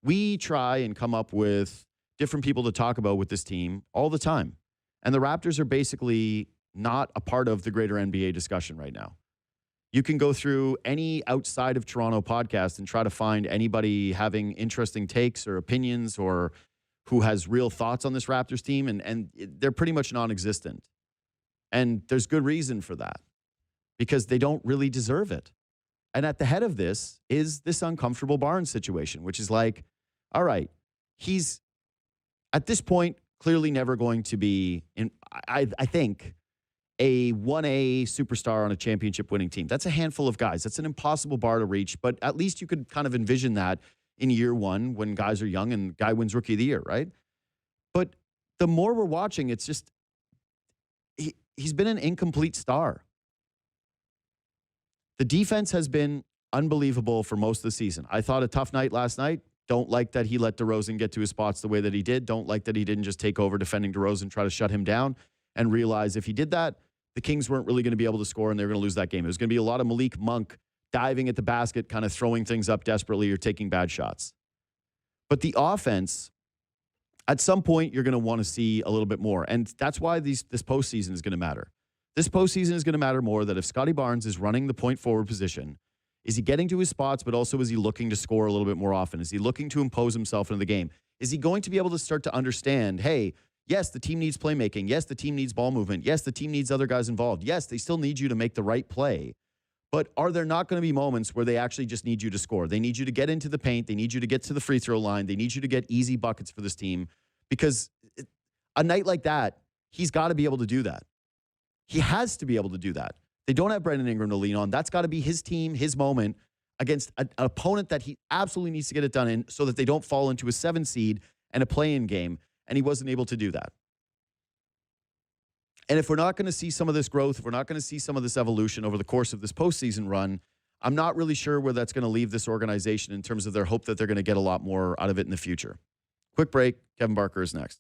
We try and come up with different people to talk about with this team all the time. And the Raptors are basically not a part of the greater NBA discussion right now. You can go through any outside of Toronto podcast and try to find anybody having interesting takes or opinions or who has real thoughts on this Raptors team, and they're pretty much non-existent. And there's good reason for that because they don't really deserve it. And at the head of this is this uncomfortable Barnes situation, which is like, all right, he's at this point clearly never going to be, I think, a 1A superstar on a championship winning team. That's a handful of guys. That's an impossible bar to reach, but at least you could kind of envision that in year one when guys are young and guy wins rookie of the year, right? But the more we're watching, it's just, he's been an incomplete star. The defense has been unbelievable for most of the season. I thought a tough night last night. Don't like that he let DeRozan get to his spots the way that he did. Don't like that he didn't just take over defending DeRozan, try to shut him down, and realize if he did that, the Kings weren't really going to be able to score and they were going to lose that game. It was going to be a lot of Malik Monk diving at the basket, kind of throwing things up desperately or taking bad shots. But the offense, at some point, you're going to want to see a little bit more. And that's why this postseason is going to matter. This postseason is going to matter more that if Scotty Barnes is running the point forward position, is he getting to his spots, but also is he looking to score a little bit more often? Is he looking to impose himself into the game? Is he going to be able to start to understand, hey, yes, the team needs playmaking. Yes, the team needs ball movement. Yes, the team needs other guys involved. Yes, they still need you to make the right play. But are there not going to be moments where they actually just need you to score? They need you to get into the paint. They need you to get to the free throw line. They need you to get easy buckets for this team. Because a night like that, he's got to be able to do that. He has to be able to do that. They don't have Brandon Ingram to lean on. That's got to be his team, his moment against an opponent that he absolutely needs to get it done in so that they don't fall into a 7 seed and a play-in game. And he wasn't able to do that. And if we're not going to see some of this growth, if we're not going to see some of this evolution over the course of this postseason run, I'm not really sure where that's going to leave this organization in terms of their hope that they're going to get a lot more out of it in the future. Quick break. Kevin Barker is next.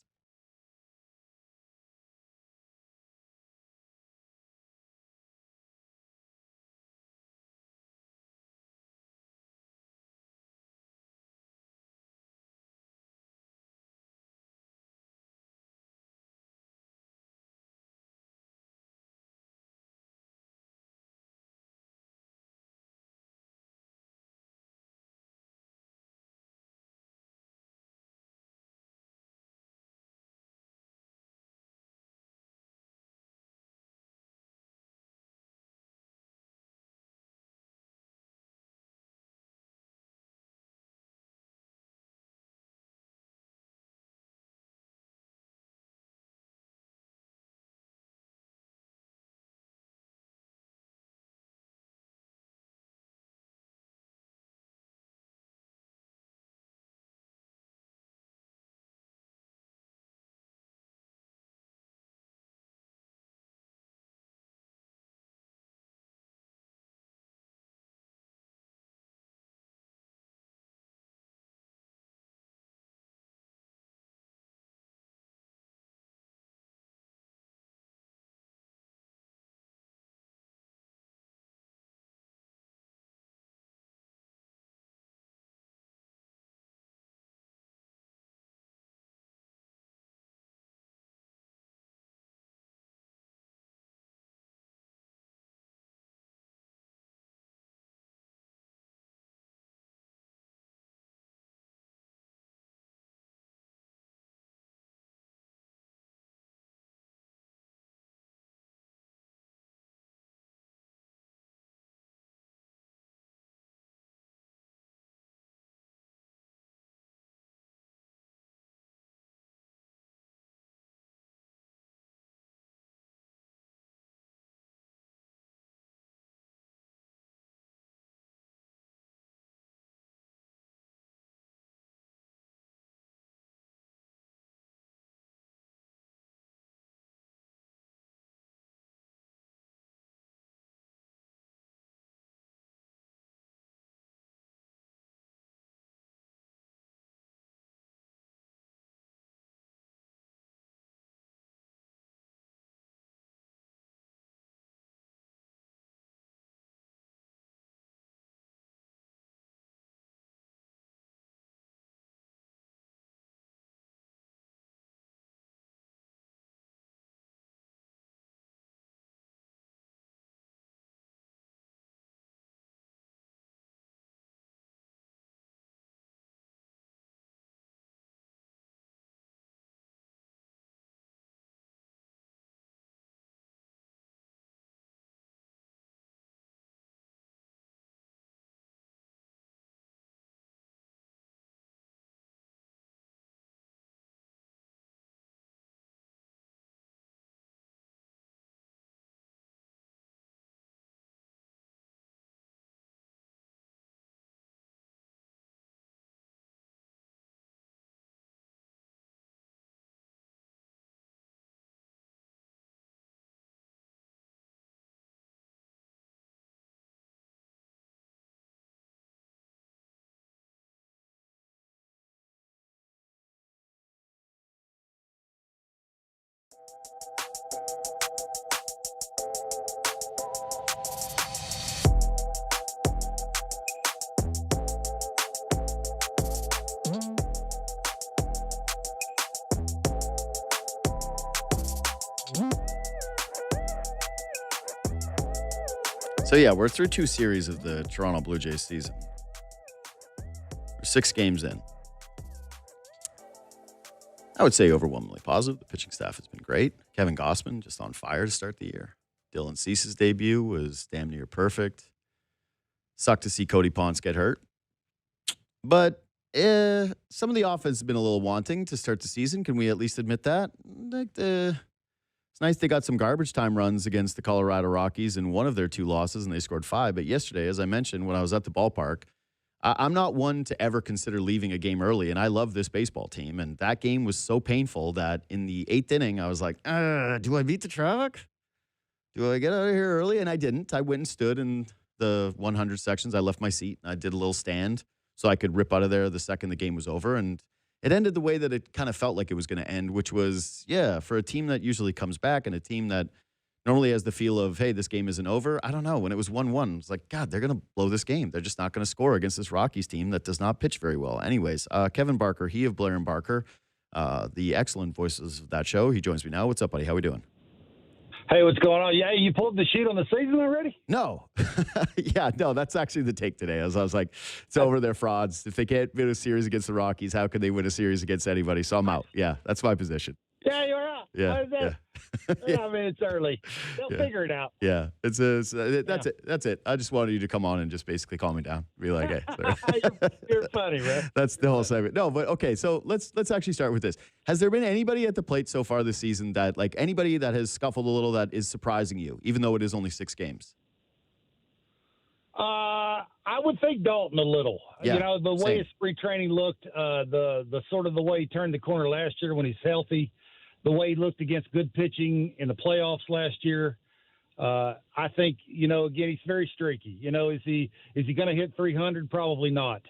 So, yeah, we're through 2 series of the Toronto Blue Jays season. We're 6 games in. I would say overwhelmingly positive. The pitching staff has been great. Kevin Gausman just on fire to start the year. Dylan Cease's debut was damn near perfect. Sucked to see Cody Ponce get hurt. But some of the offense has been a little wanting to start the season. Can we at least admit that? It's nice they got some garbage time runs against the Colorado Rockies in one of their 2 losses, and they scored 5. But yesterday, as I mentioned, when I was at the ballpark, I'm not one to ever consider leaving a game early, and I love this baseball team. And that game was so painful that in the 8th inning, I was like, do I beat the traffic? Do I get out of here early? And I didn't. I went and stood in the 100 sections. I left my seat, and I did a little stand so I could rip out of there the second the game was over. And it ended the way that it kind of felt like it was going to end, which was, for a team that usually comes back and a team that normally has the feel of, hey, this game isn't over. I don't know. When it was 1-1, it's like, God, they're going to blow this game. They're just not going to score against this Rockies team that does not pitch very well. Anyways, Kevin Barker, he of Blair and Barker, the excellent voices of that show. He joins me now. What's up, buddy? How we doing? Hey, what's going on? Yeah, you pulled the sheet on the season already? No. No, that's actually the take today. I was like, it's over, they're frauds. If they can't win a series against the Rockies, how could they win a series against anybody? So I'm out. Yeah, that's my position. Yeah, you're out. Yeah. Why is that? Yeah. I mean, it's early. They'll figure it out. Yeah, that's it. That's it. I just wanted you to come on and just basically calm me down. Be like, hey, you're funny, man. That's the whole segment. No, but okay. So let's actually start with this. Has there been anybody at the plate so far this season that, like, anybody that has scuffled a little that is surprising you, even though it is only 6 games? I would think Dalton a little. Yeah, you know, the way same. his spring training looked, the sort of the way he turned the corner last year when he's healthy, the way he looked against good pitching in the playoffs last year. I think, you know, again, he's very streaky. You know, is he going to hit 300? Probably not.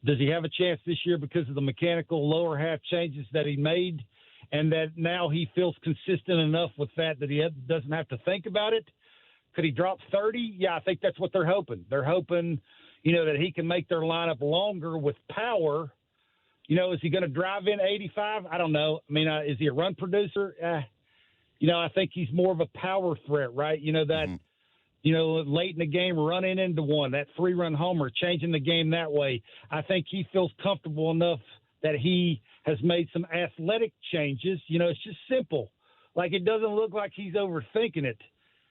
Does he have a chance this year because of the mechanical lower half changes that he made, and that now he feels consistent enough with that he doesn't have to think about it? Could he drop 30? Yeah, I think that's what they're hoping. They're hoping, you know, that he can make their lineup longer with power. You know, is he going to drive in 85? I don't know. I mean, is he a run producer? You know, I think he's more of a power threat, right? You know, that, you know, late in the game, running into one, that 3-run homer, changing the game that way. I think he feels comfortable enough that he has made some athletic changes. You know, it's just simple. Like, it doesn't look like he's overthinking it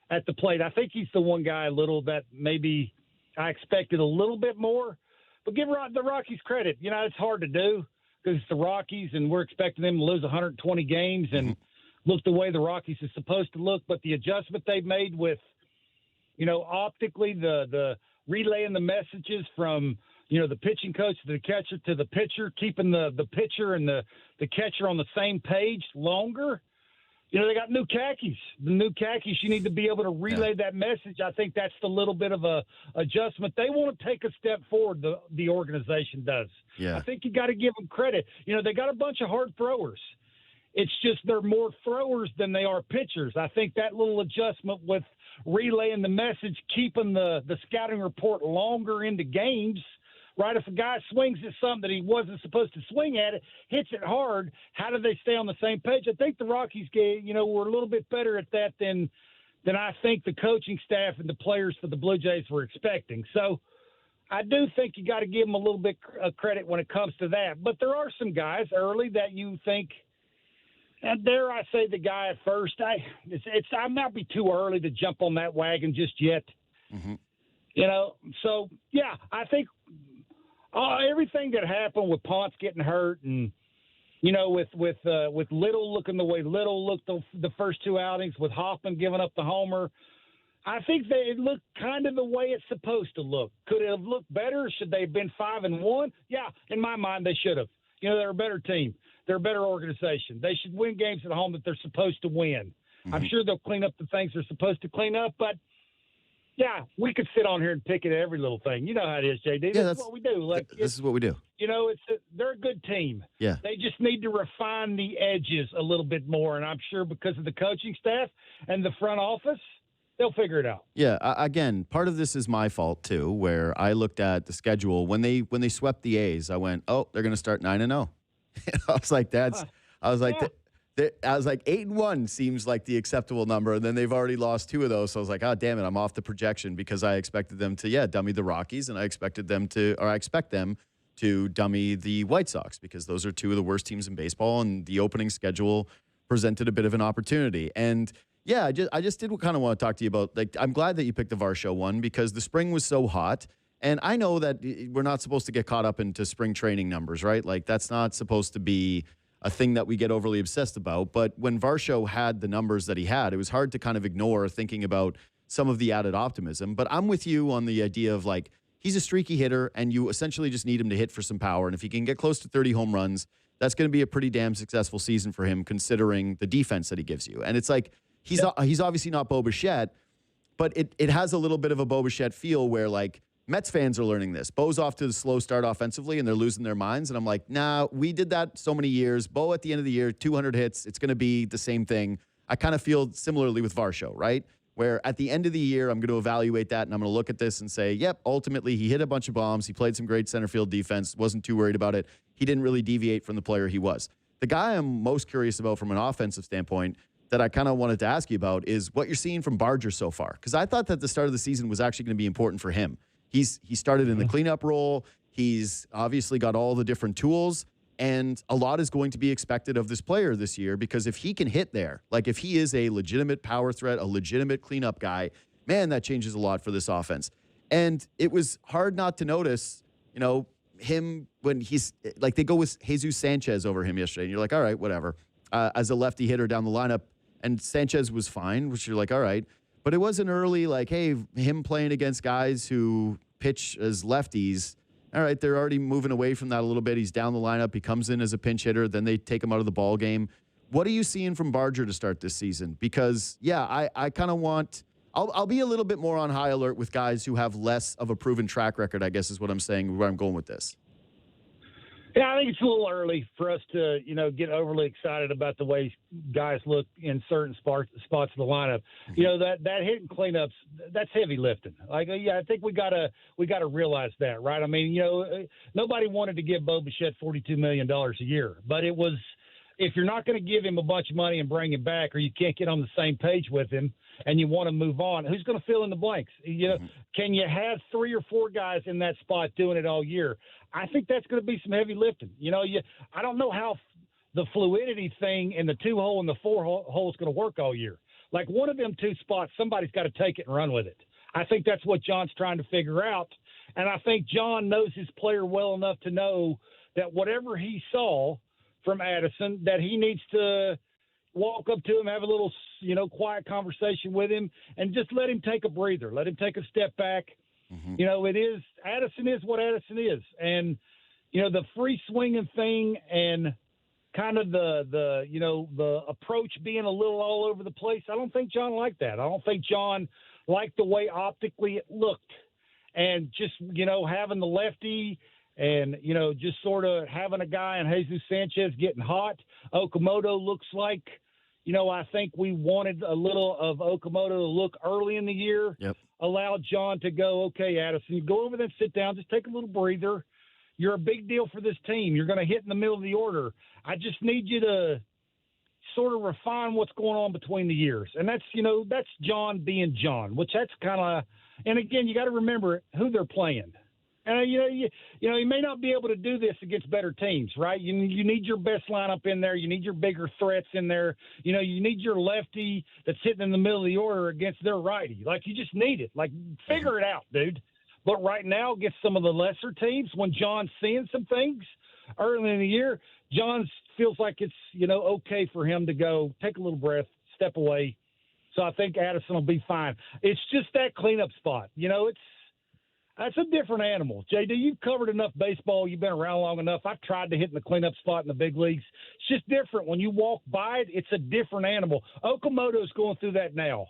at the plate. I think he's the one guy a little that maybe I expected a little bit more. But give the Rockies credit. You know, it's hard to do because it's the Rockies, and we're expecting them to lose 120 games and look the way the Rockies is supposed to look. But the adjustment they've made with, you know, optically the relaying the messages from, you know, the pitching coach to the catcher to the pitcher, keeping the pitcher and the catcher on the same page longer. You know, they got new khakis. The new khakis, you need to be able to relay that message. I think that's the little bit of a adjustment. They want to take a step forward, the organization does. Yeah. I think you got to give them credit. You know, they got a bunch of hard throwers. It's just they're more throwers than they are pitchers. I think that little adjustment with relaying the message, keeping the scouting report longer into games, right? If a guy swings at something that he wasn't supposed to swing at, it hits it hard, how do they stay on the same page? I think the Rockies, you know, were a little bit better at that than I think the coaching staff and the players for the Blue Jays were expecting. So I do think you got to give them a little bit of credit when it comes to that. But there are some guys early that you think, and dare I say the guy at first, I might be too early to jump on that wagon just yet. You know, so, yeah, I think everything that happened with Ponce getting hurt and, you know, with Little looking the way Little looked the first 2 outings, with Hoffman giving up the homer, I think it looked kind of the way it's supposed to look. Could it have looked better? Should they have been 5-1? Yeah, in my mind, they should have. You know, they're a better team. They're a better organization. They should win games at home that they're supposed to win. I'm sure they'll clean up the things they're supposed to clean up, but yeah, we could sit on here and pick at every little thing. You know how it is, JD. Yeah, that's what we do. Like, this is what we do. You know, they're a good team. Yeah. They just need to refine the edges a little bit more, and I'm sure because of the coaching staff and the front office, they'll figure it out. Yeah, again, part of this is my fault too, where I looked at the schedule when they swept the A's. I went, oh, they're going to start 9-0. I was like, I was like 8-1 seems like the acceptable number, and then they've already lost 2 of those. So I was like, oh damn it, I'm off the projection because I expected them to dummy the Rockies, and I expect them to dummy the White Sox because those are 2 of the worst teams in baseball, and the opening schedule presented a bit of an opportunity. And yeah, I just did kind of want to talk to you about, like, I'm glad that you picked the Varsho one because the spring was so hot. And I know that we're not supposed to get caught up into spring training numbers, right? Like, that's not supposed to be a thing that we get overly obsessed about. But when Varsho had the numbers that he had, it was hard to kind of ignore thinking about some of the added optimism. But I'm with you on the idea of, like, he's a streaky hitter, and you essentially just need him to hit for some power. And if he can get close to 30 home runs, that's going to be a pretty damn successful season for him, considering the defense that he gives you. And it's like, he's obviously not Bo Bichette, but it has a little bit of a Bo Bichette feel where, like, Mets fans are learning this. Bo's off to the slow start offensively, and they're losing their minds. And I'm like, nah, we did that so many years. Bo at the end of the year, 200 hits, it's going to be the same thing. I kind of feel similarly with Varsho, right? Where at the end of the year, I'm going to evaluate that, and I'm going to look at this and say, yep, ultimately he hit a bunch of bombs. He played some great center field defense, wasn't too worried about it. He didn't really deviate from the player he was. The guy I'm most curious about from an offensive standpoint that I kind of wanted to ask you about is what you're seeing from Barger so far. Because I thought that the start of the season was actually going to be important for him. He started in the cleanup role. He's obviously got all the different tools, and a lot is going to be expected of this player this year because if he can hit there, like if he is a legitimate power threat, a legitimate cleanup guy, man, that changes a lot for this offense. And it was hard not to notice, him when he's like they go with Jesus Sanchez over him yesterday, and you're like, all right, whatever. As a lefty hitter down the lineup, and Sanchez was fine, which you're like, all right. But it wasn't early like, hey, him playing against guys who pitch as lefties. All right, they're already moving away from that a little bit. He's down the lineup. He comes in as a pinch hitter. Then they take him out of the ball game. What are you seeing from Barger to start this season? Because, yeah, I kind of want – I'll be a little bit more on high alert with guys who have less of a proven track record, I guess is what I'm saying, where I'm going with this. Yeah, I think it's a little early for us to, get overly excited about the way guys look in certain spots of the lineup. Mm-hmm. That hitting cleanups, that's heavy lifting. Like, yeah, I think we gotta realize that, right? I mean, nobody wanted to give Bo Bichette $42 million a year, but it was, if you're not going to give him a bunch of money and bring him back, or you can't get on the same page with him and you want to move on, who's going to fill in the blanks? Mm-hmm. Can you have 3 or 4 guys in that spot doing it all year? I think that's going to be some heavy lifting. I don't know how the fluidity thing in the 2-hole and the 4-hole is going to work all year. Like, one of them 2 spots, somebody's got to take it and run with it. I think that's what John's trying to figure out. And I think John knows his player well enough to know that whatever he saw from Addison, that he needs to walk up to him, have a little, quiet conversation with him, and just let him take a breather, let him take a step back. Mm-hmm. Addison is what Addison is. And, the free swinging thing and kind of the approach being a little all over the place, I don't think John liked that. I don't think John liked the way optically it looked. And just, having the lefty and, just sort of having a guy in Jesus Sanchez getting hot. Okamoto looks like, I think we wanted a little of Okamoto to look early in the year. Yep. Allow John to go, okay, Addison, you go over there and sit down, just take a little breather. You're a big deal for this team. You're going to hit in the middle of the order. I just need you to sort of refine what's going on between the years. And that's, that's John being John, which that's kind of, and again, you got to remember who they're playing. And, you may not be able to do this against better teams, right? You need your best lineup in there. You need your bigger threats in there. You need your lefty that's sitting in the middle of the order against their righty. Like, you just need it. Like, figure it out, dude. But right now, against some of the lesser teams, when John's seeing some things early in the year, John feels like it's, okay for him to go take a little breath, step away. So I think Addison will be fine. It's just that cleanup spot. That's a different animal. JD, you've covered enough baseball. You've been around long enough. I've tried to hit in the cleanup spot in the big leagues. It's just different. When you walk by it, it's a different animal. Okamoto's going through that now,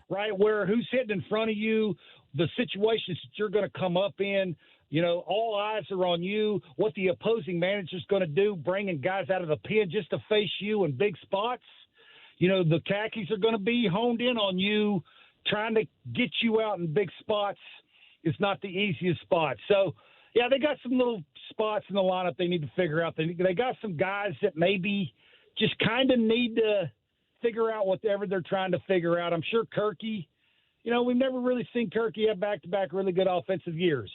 right? Where who's hitting in front of you, the situations that you're going to come up in, all eyes are on you, what the opposing manager's going to do, bringing guys out of the pen just to face you in big spots. The khakis are going to be honed in on you, trying to get you out in big spots. It's not the easiest spot. So, yeah, they got some little spots in the lineup they need to figure out. They got some guys that maybe just kind of need to figure out whatever they're trying to figure out. I'm sure Kirky, we've never really seen Kirky have back-to-back really good offensive years.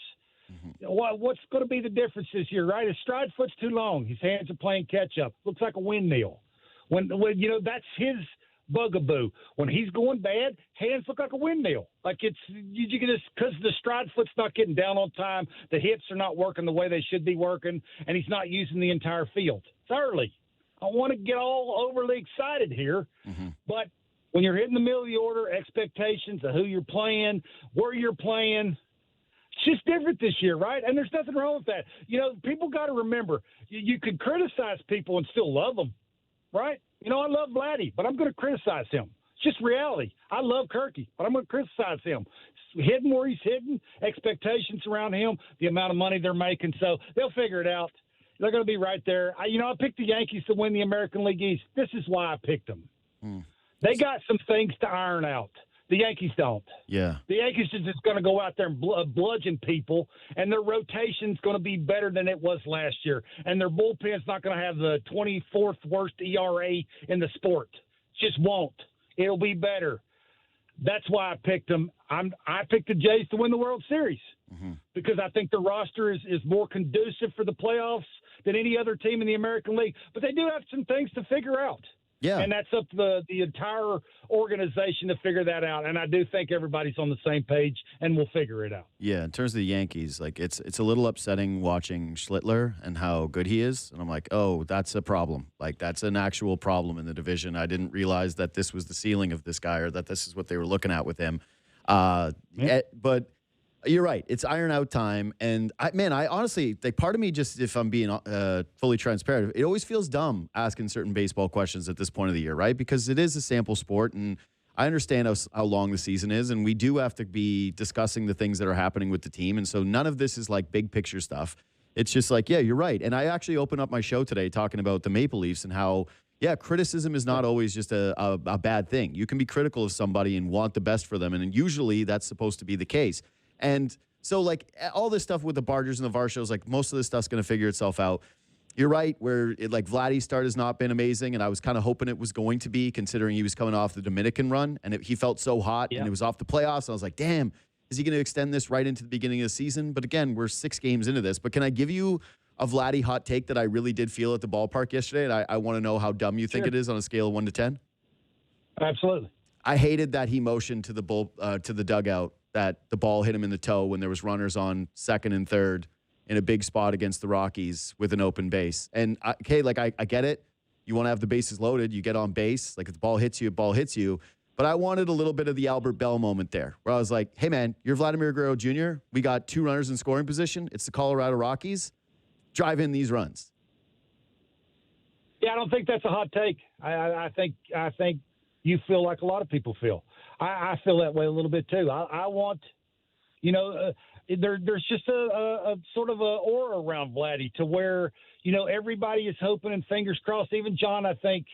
What's going to be the difference this year, right? His stride foot's too long. His hands are playing catch-up. Looks like a windmill. When that's his bugaboo. When he's going bad, hands look like a windmill. Like you can just, because the stride foot's not getting down on time, the hips are not working the way they should be working, and he's not using the entire field. It's early. I want to get all overly excited here, but when you're hitting the middle of the order, expectations of who you're playing, where you're playing, it's just different this year, right? And there's nothing wrong with that. People got to remember, you can criticize people and still love them, right? I love Vladdy, but I'm going to criticize him. It's just reality. I love Kirky, but I'm going to criticize him. Hitting where he's hitting, expectations around him, the amount of money they're making. So they'll figure it out. They're going to be right there. I picked the Yankees to win the American League East. This is why I picked them. They got some things to iron out. The Yankees don't. Yeah. The Yankees are just going to go out there and bludgeon people, and their rotation's going to be better than it was last year. And their bullpen's not going to have the 24th worst ERA in the sport. Just won't. It'll be better. That's why I picked them. I picked the Jays to win the World Series because I think the roster is more conducive for the playoffs than any other team in the American League. But they do have some things to figure out. Yeah. And that's up to the entire organization to figure that out. And I do think everybody's on the same page, and we'll figure it out. Yeah, in terms of the Yankees, like it's a little upsetting watching Schlittler and how good he is. And I'm like, oh, that's a problem. Like that's an actual problem in the division. I didn't realize that this was the ceiling of this guy or that this is what they were looking at with him. But you're right. It's iron out time. And I honestly, like part of me, just if I'm being fully transparent, it always feels dumb asking certain baseball questions at this point of the year, right? Because it is a sample sport, and I understand how long the season is, and we do have to be discussing the things that are happening with the team. And so none of this is like big picture stuff. It's just like, yeah, you're right. And I actually opened up my show today talking about the Maple Leafs and how, yeah, criticism is not always just a bad thing. You can be critical of somebody and want the best for them, and usually that's supposed to be the case. And so, like, all this stuff with the Bargers and the Varshos, like, most of this stuff's going to figure itself out. You're right, where, Vladdy's start has not been amazing, and I was kind of hoping it was going to be, considering he was coming off the Dominican run, and he felt so hot, and it was off the playoffs, and I was like, damn, is he going to extend this right into the beginning of the season? But again, we're 6 games into this. But can I give you a Vladdy hot take that I really did feel at the ballpark yesterday, and I want to know how dumb you think it is on a scale of 1 to 10? Absolutely. I hated that he motioned to the dugout that the ball hit him in the toe when there was runners on second and third in a big spot against the Rockies with an open base. And I get it. You want to have the bases loaded. You get on base. Like if the ball hits you, ball hits you. But I wanted a little bit of the Albert Bell moment there where I was like, hey, man, you're Vladimir Guerrero Jr. We got 2 runners in scoring position. It's the Colorado Rockies. Drive in these runs. Yeah, I don't think that's a hot take. I think you feel like a lot of people feel. I feel that way a little bit too. I want, there's just a sort of a aura around Vladdy to where, everybody is hoping and fingers crossed. Even John, I think,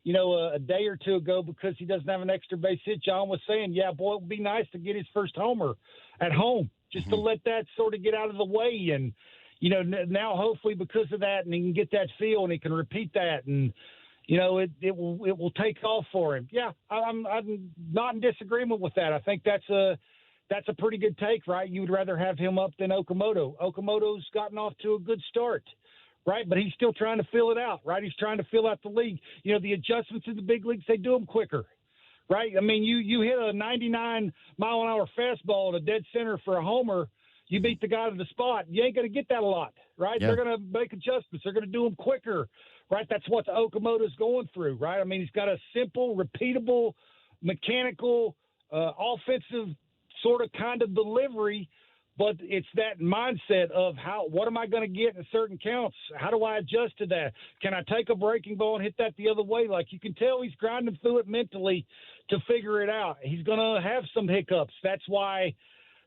a day or two ago, because he doesn't have an extra base hit, John was saying, yeah, boy, it would be nice to get his first homer at home just to let that sort of get out of the way. And, now hopefully because of that, and he can get that feel and he can repeat that, and, it will take off for him. Yeah, I'm not in disagreement with that. I think that's a pretty good take, right? You would rather have him up than Okamoto. Okamoto's gotten off to a good start, right? But he's still trying to fill it out, right? He's trying to fill out the league. The adjustments in the big leagues, they do them quicker, right? I mean, you hit a 99-mile-an-hour fastball at a dead center for a homer, you beat the guy to the spot. You ain't going to get that a lot, right? Yeah. They're going to make adjustments. They're going to do them quicker, right? That's what Okamoto's going through, right? I mean, he's got a simple, repeatable, mechanical, offensive sort of kind of delivery, but it's that mindset of what am I going to get in certain counts? How do I adjust to that? Can I take a breaking ball and hit that the other way? Like, you can tell he's grinding through it mentally to figure it out. He's going to have some hiccups. That's why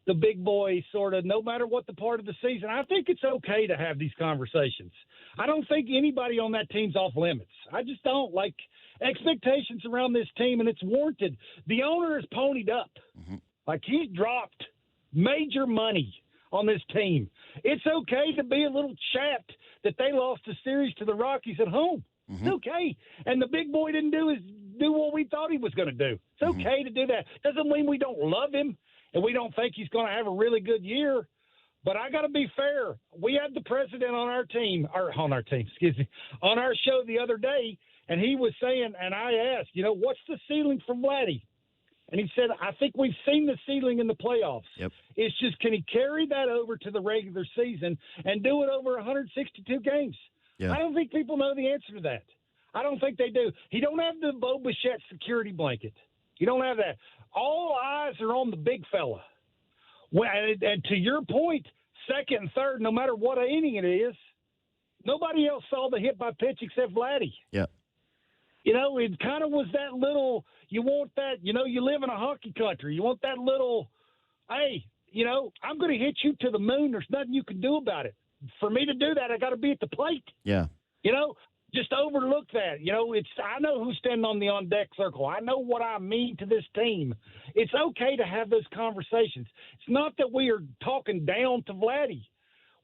the big boy sort of, no matter what the part of the season, I think it's okay to have these conversations. I don't think anybody on that team's off limits. I just don't. Like, expectations around this team, and it's warranted. The owner is ponied up. Like, he's dropped major money on this team. It's okay to be a little chapped that they lost the series to the Rockies at home. Mm-hmm. It's okay. And the big boy didn't do what we thought he was going to do. It's okay to do that. Doesn't mean we don't love him and we don't think he's going to have a really good year. But I got to be fair. We had the president on our show the other day, and he was saying, and I asked, what's the ceiling for Vladdy? And he said, I think we've seen the ceiling in the playoffs. Yep. It's just, can he carry that over to the regular season and do it over 162 games? Yeah. I don't think people know the answer to that. I don't think they do. He don't have the Bo Bichette security blanket. You don't have that. All eyes are on the big fella. Well, and to your point, second and third, no matter what inning it is, nobody else saw the hit by pitch except Vladdy. Yeah. It kind of was that little, you want that, you live in a hockey country. You want that little, hey, I'm going to hit you to the moon. There's nothing you can do about it. For me to do that, I got to be at the plate. Yeah. Just overlook that. I know who's standing on the on-deck circle. I know what I mean to this team. It's okay to have those conversations. It's not that we are talking down to Vladdy.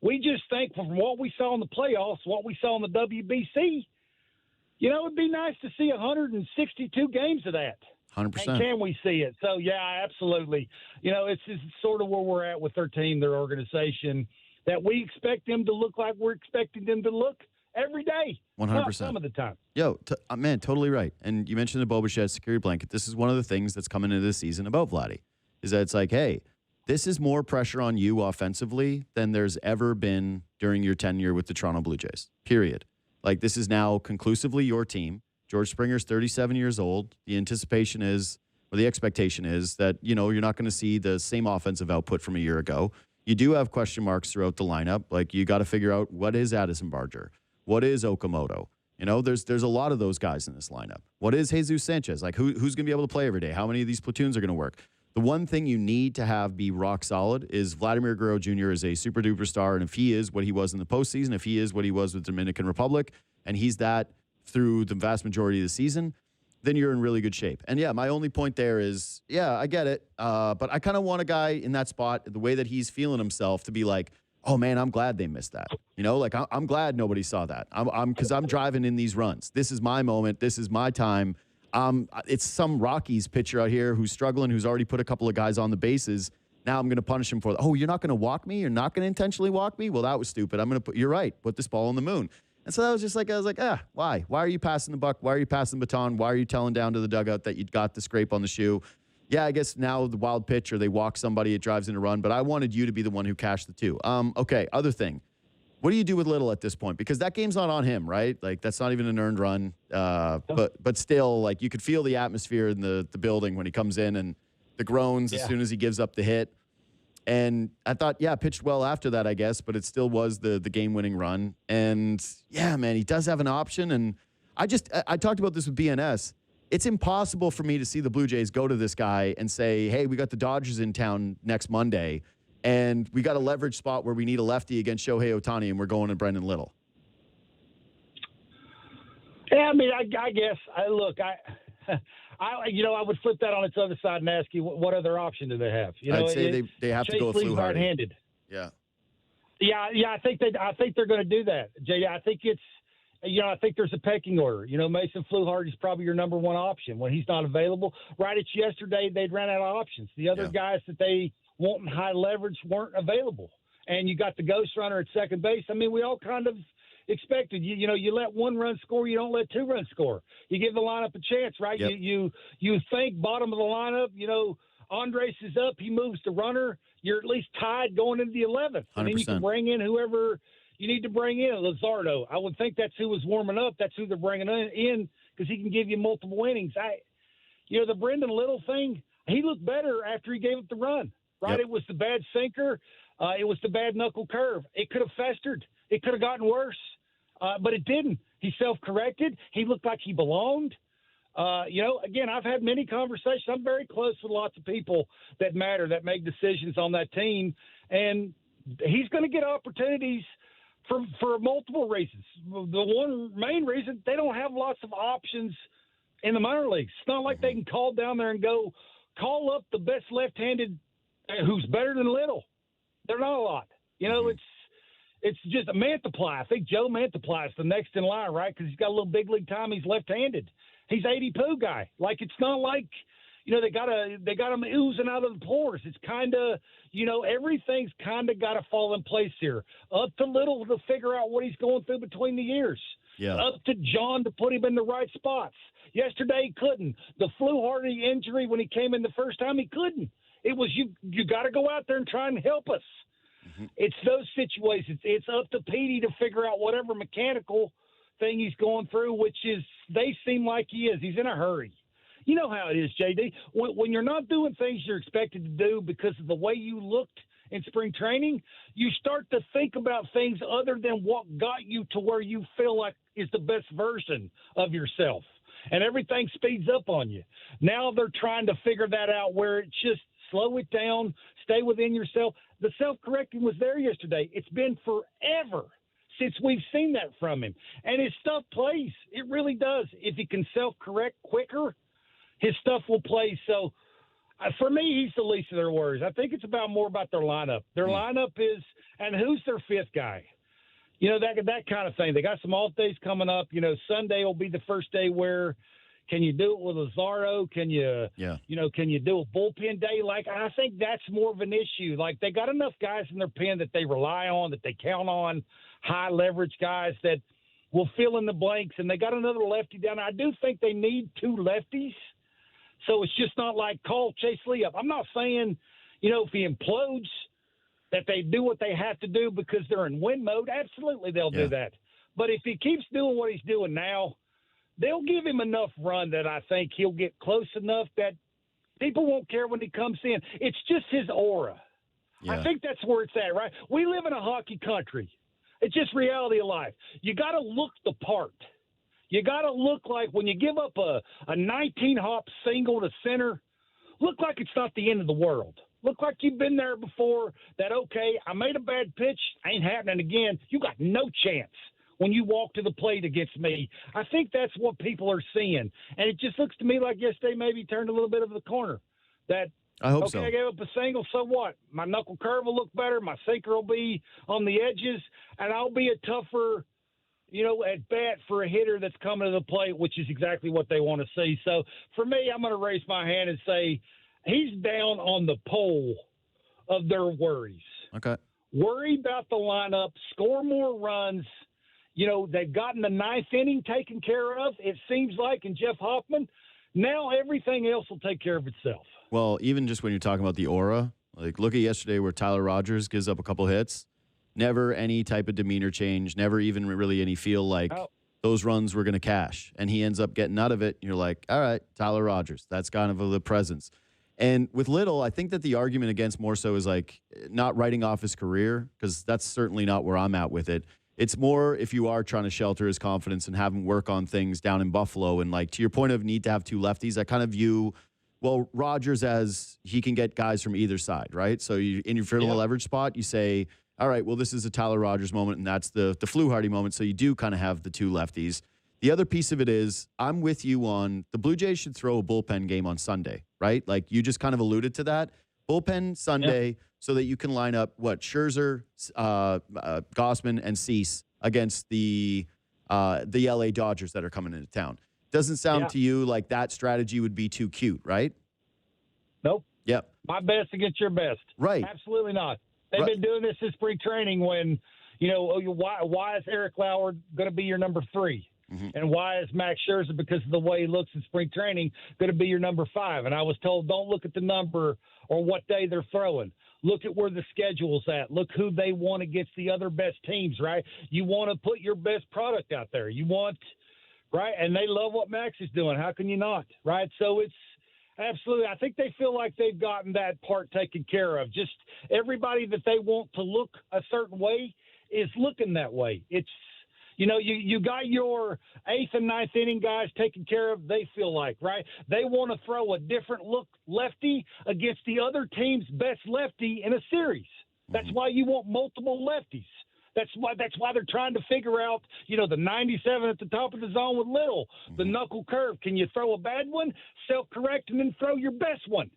We just think from what we saw in the playoffs, what we saw in the WBC, it'd be nice to see 162 games of that. 100%. And can we see it? So, yeah, absolutely. It's sort of where we're at with their team, their organization, that we expect them to look like we're expecting them to look every day. 100%. Some of the time. Yo, man, totally right. And you mentioned the Bo Bichette security blanket. This is one of the things that's coming into this season about Vladdy, is that it's like, hey, this is more pressure on you offensively than there's ever been during your tenure with the Toronto Blue Jays, period. Like, this is now conclusively your team. George Springer's 37 years old. The anticipation is, or the expectation is that, you're not going to see the same offensive output from a year ago. You do have question marks throughout the lineup. Like, you got to figure out, what is Addison Barger? What is Okamoto? There's a lot of those guys in this lineup. What is Jesus Sanchez? Like, who's going to be able to play every day? How many of these platoons are going to work? The one thing you need to have be rock solid is Vladimir Guerrero Jr. is a super duper star. And if he is what he was in the postseason, if he is what he was with Dominican Republic, and he's that through the vast majority of the season, then you're in really good shape. And yeah, my only point there is, yeah, I get it. But I kind of want a guy in that spot, the way that he's feeling himself, to be like, oh man, I'm glad they missed that. I'm glad nobody saw that. Because I'm driving in these runs. This is my moment. This is my time. It's some Rockies pitcher out here who's struggling, who's already put a couple of guys on the bases. Now I'm going to punish him for that. Oh, you're not going to walk me? You're not going to intentionally walk me? Well, that was stupid. You're right. Put this ball on the moon. And so that was just like, I was like, why? Why are you passing the buck? Why are you passing the baton? Why are you telling down to the dugout that you got the scrape on the shoe? Yeah, I guess now the wild pitch, or they walk somebody, it drives in a run, but I wanted you to be the one who cashed the two. Okay, other thing. What do you do with Little at this point? Because that game's not on him, right? Like, that's not even an earned run. But still, like, you could feel the atmosphere in the building when he comes in, and the groans as soon as he gives up the hit. And I thought, pitched well after that, I guess, but it still was the game-winning run. And, yeah, man, he does have an option. And I talked about this with BNS. It's impossible for me to see the Blue Jays go to this guy and say, hey, we got the Dodgers in town next Monday, and we got a leverage spot where we need a lefty against Shohei Ohtani, and we're going to Brendan Little. Yeah, I mean, I guess. I would flip that on its other side and ask you, what other option do they have? I'd say they have to go with Fluharty. Right-handed. Yeah. Yeah, I think they're going to do that, Jay. I think it's. I think there's a pecking order. Mason Fluharty is probably your number one option when he's not available. Right, it's yesterday they'd ran out of options. The other guys that they want in high leverage weren't available. And you got the ghost runner at second base. I mean, we all kind of expected. You let one run score, you don't let two runs score. You give the lineup a chance, right? Yep. You think bottom of the lineup, Andres is up, he moves the runner. You're at least tied going into the 11th. And then you can bring in whoever – you need to bring in Luzardo. I would think that's who was warming up. That's who they're bringing in because he can give you multiple innings. The Brendan Little thing, he looked better after he gave up the run, right? Yep. It was the bad sinker. It was the bad knuckle curve. It could have festered. It could have gotten worse, but it didn't. He self-corrected. He looked like he belonged. Again, I've had many conversations. I'm very close with lots of people that matter, that make decisions on that team, and he's going to get opportunities for multiple reasons. The one main reason, they don't have lots of options in the minor leagues. It's not like they can call down there and go call up the best left-handed who's better than Little. They're not a lot. It's just a Mantiply. I think Joe Mantiply is the next in line, right? Because he's got a little big league time. He's left-handed. He's 80-poo guy. Like, it's not like, they got him oozing out of the pores. It's kind of, everything's kind of got to fall in place here. Up to Little to figure out what he's going through between the years. Yeah. Up to John to put him in the right spots. Yesterday, he couldn't. The Fluharty injury when he came in the first time, he couldn't. It was, you got to go out there and try and help us. Mm-hmm. It's those situations. It's up to Petey to figure out whatever mechanical thing he's going through, which is they seem like he is. He's in a hurry. You know how it is, JD. When you're not doing things you're expected to do because of the way you looked in spring training, you start to think about things other than what got you to where you feel like is the best version of yourself. And everything speeds up on you. Now they're trying to figure that out where it's just slow it down, stay within yourself. The self-correcting was there yesterday. It's been forever since we've seen that from him. And his stuff plays. It really does. If he can self-correct quicker, his stuff will play. So, for me, he's the least of their worries. I think it's more about their lineup. Their lineup is – and who's their fifth guy? That kind of thing. They got some off days coming up. Sunday will be the first day where can you do it with Lazaro? Can you can you do a bullpen day? Like, I think that's more of an issue. Like, they got enough guys in their pen that they rely on, that they count on, high leverage guys that will fill in the blanks. And they got another lefty down. I do think they need two lefties. So it's just not like call Chase Lee up. I'm not saying, if he implodes that they do what they have to do because they're in win mode. Absolutely, they'll do that. But if he keeps doing what he's doing now, they'll give him enough run that I think he'll get close enough that people won't care when he comes in. It's just his aura. Yeah. I think that's where it's at, right? We live in a hockey country. It's just reality of life. You got to look the part. You got to look like when you give up a 19-hop single to center, look like it's not the end of the world. Look like you've been there before, that, okay, I made a bad pitch, ain't happening again. You got no chance when you walk to the plate against me. I think that's what people are seeing. And it just looks to me like yesterday maybe turned a little bit of the corner. That, I hope so. I gave up a single, so what? My knuckle curve will look better, my sinker will be on the edges, and I'll be a tougher – at bat for a hitter that's coming to the plate, which is exactly what they want to see. So for me, I'm going to raise my hand and say he's down on the pole of their worries. Okay. Worry about the lineup, score more runs. They've gotten the ninth inning taken care of, it seems like, in Jeff Hoffman. Now everything else will take care of itself. Well, even just when you're talking about the aura, like look at yesterday where Tyler Rogers gives up a couple hits. Never any type of demeanor change, never even really any feel like those runs were going to cash. And he ends up getting out of it. And you're like, all right, Tyler Rogers. That's kind of the presence. And with Little, I think that the argument against more so is like not writing off his career, because that's certainly not where I'm at with it. It's more if you are trying to shelter his confidence and have him work on things down in Buffalo. And like to your point of need to have two lefties, I kind of view, well, Rogers as he can get guys from either side, right? So if you're in a leverage spot, you say, all right, well, this is a Tyler Rogers moment, and that's the Fluharty moment, so you do kind of have the two lefties. The other piece of it is I'm with you on the Blue Jays should throw a bullpen game on Sunday, right? Like you just kind of alluded to that. Bullpen Sunday so that you can line up, Scherzer, Gossman, and Cease against the L.A. Dodgers that are coming into town. Doesn't sound to you like that strategy would be too cute, right? Nope. Yep. My best against your best. Right. Absolutely not. They've been doing this in spring training when, why is Eric Lauer going to be your number 3? Mm-hmm. And why is Max Scherzer, because of the way he looks in spring training, going to be your number 5? And I was told, don't look at the number or what day they're throwing. Look at where the schedule's at. Look who they want against the other best teams, right? You want to put your best product out there. You want, right? And they love what Max is doing. How can you not, right? So it's, absolutely. I think they feel like they've gotten that part taken care of. Just everybody that they want to look a certain way is looking that way. It's, you got your 8th and 9th inning guys taken care of, they feel like, right? They want to throw a different look lefty against the other team's best lefty in a series. That's why you want multiple lefties. That's why they're trying to figure out, the 97 at the top of the zone with Little, the knuckle curve. Can you throw a bad one, self-correct, and then throw your best one?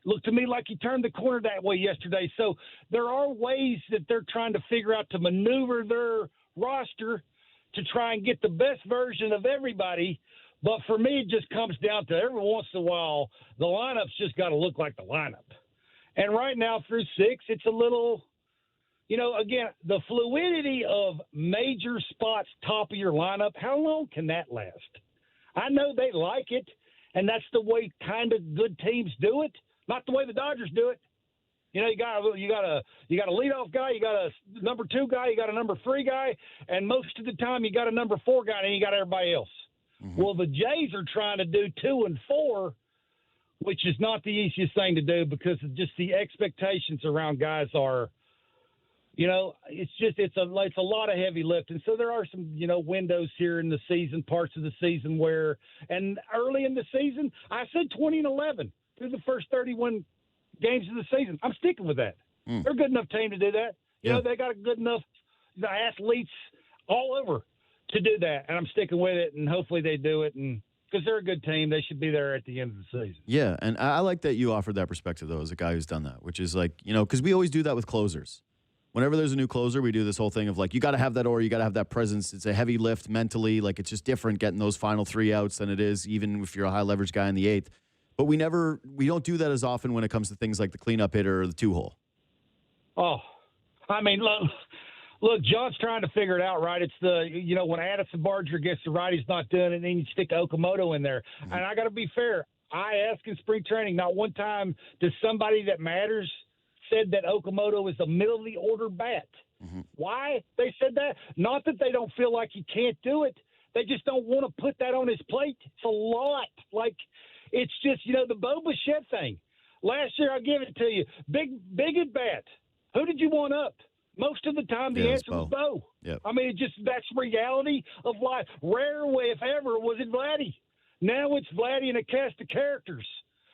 Looked to me like he turned the corner that way yesterday. So there are ways that they're trying to figure out to maneuver their roster to try and get the best version of everybody. But for me, it just comes down to every once in a while, the lineup's just got to look like the lineup. And right now through 6, it's a little, again, the fluidity of major spots top of your lineup, how long can that last? I know they like it, and that's the way kind of good teams do it. Not the way the Dodgers do it. You got a leadoff guy, you got a number 2 guy, you got a number 3 guy, and most of the time you got a number 4 guy, and you got everybody else. Mm-hmm. Well, the Jays are trying to do 2 and 4, which is not the easiest thing to do because of just the expectations around guys are, it's a lot of heavy lifting. So there are some, windows here in the season, parts of the season where, and early in the season, I said 20-11 through the first 31 games of the season. I'm sticking with that. They're a good enough team to do that. They got a good enough athletes all over to do that, and I'm sticking with it, and hopefully they do it, and because they're a good team, they should be there at the end of the season. Yeah, and I like that you offered that perspective, though, as a guy who's done that, which is like, because we always do that with closers. Whenever there's a new closer, we do this whole thing of like, you got to have that aura, you got to have that presence. It's a heavy lift mentally. Like, it's just different getting those final 3 outs than it is even if you're a high leverage guy in the 8th. But we don't do that as often when it comes to things like the cleanup hitter or the 2-hole. Oh, I mean, look, John's trying to figure it out, right? It's when Addison Barger gets the righties not doing it, and then you stick Okamoto in there. Mm-hmm. And I got to be fair. I asked in spring training, not one time does somebody that matters said that Okamoto is a middle-of-the-order bat. Mm-hmm. Why they said that? Not that they don't feel like he can't do it. They just don't want to put that on his plate. It's a lot. Like, it's just, the Bo Bichette thing. Last year, I'll give it to you. Big at bat. Who did you want up? Most of the time, the answer was Bo. Yep. I mean, that's reality of life. Rare, if ever, was it Vladdy. Now it's Vladdy and a cast of characters.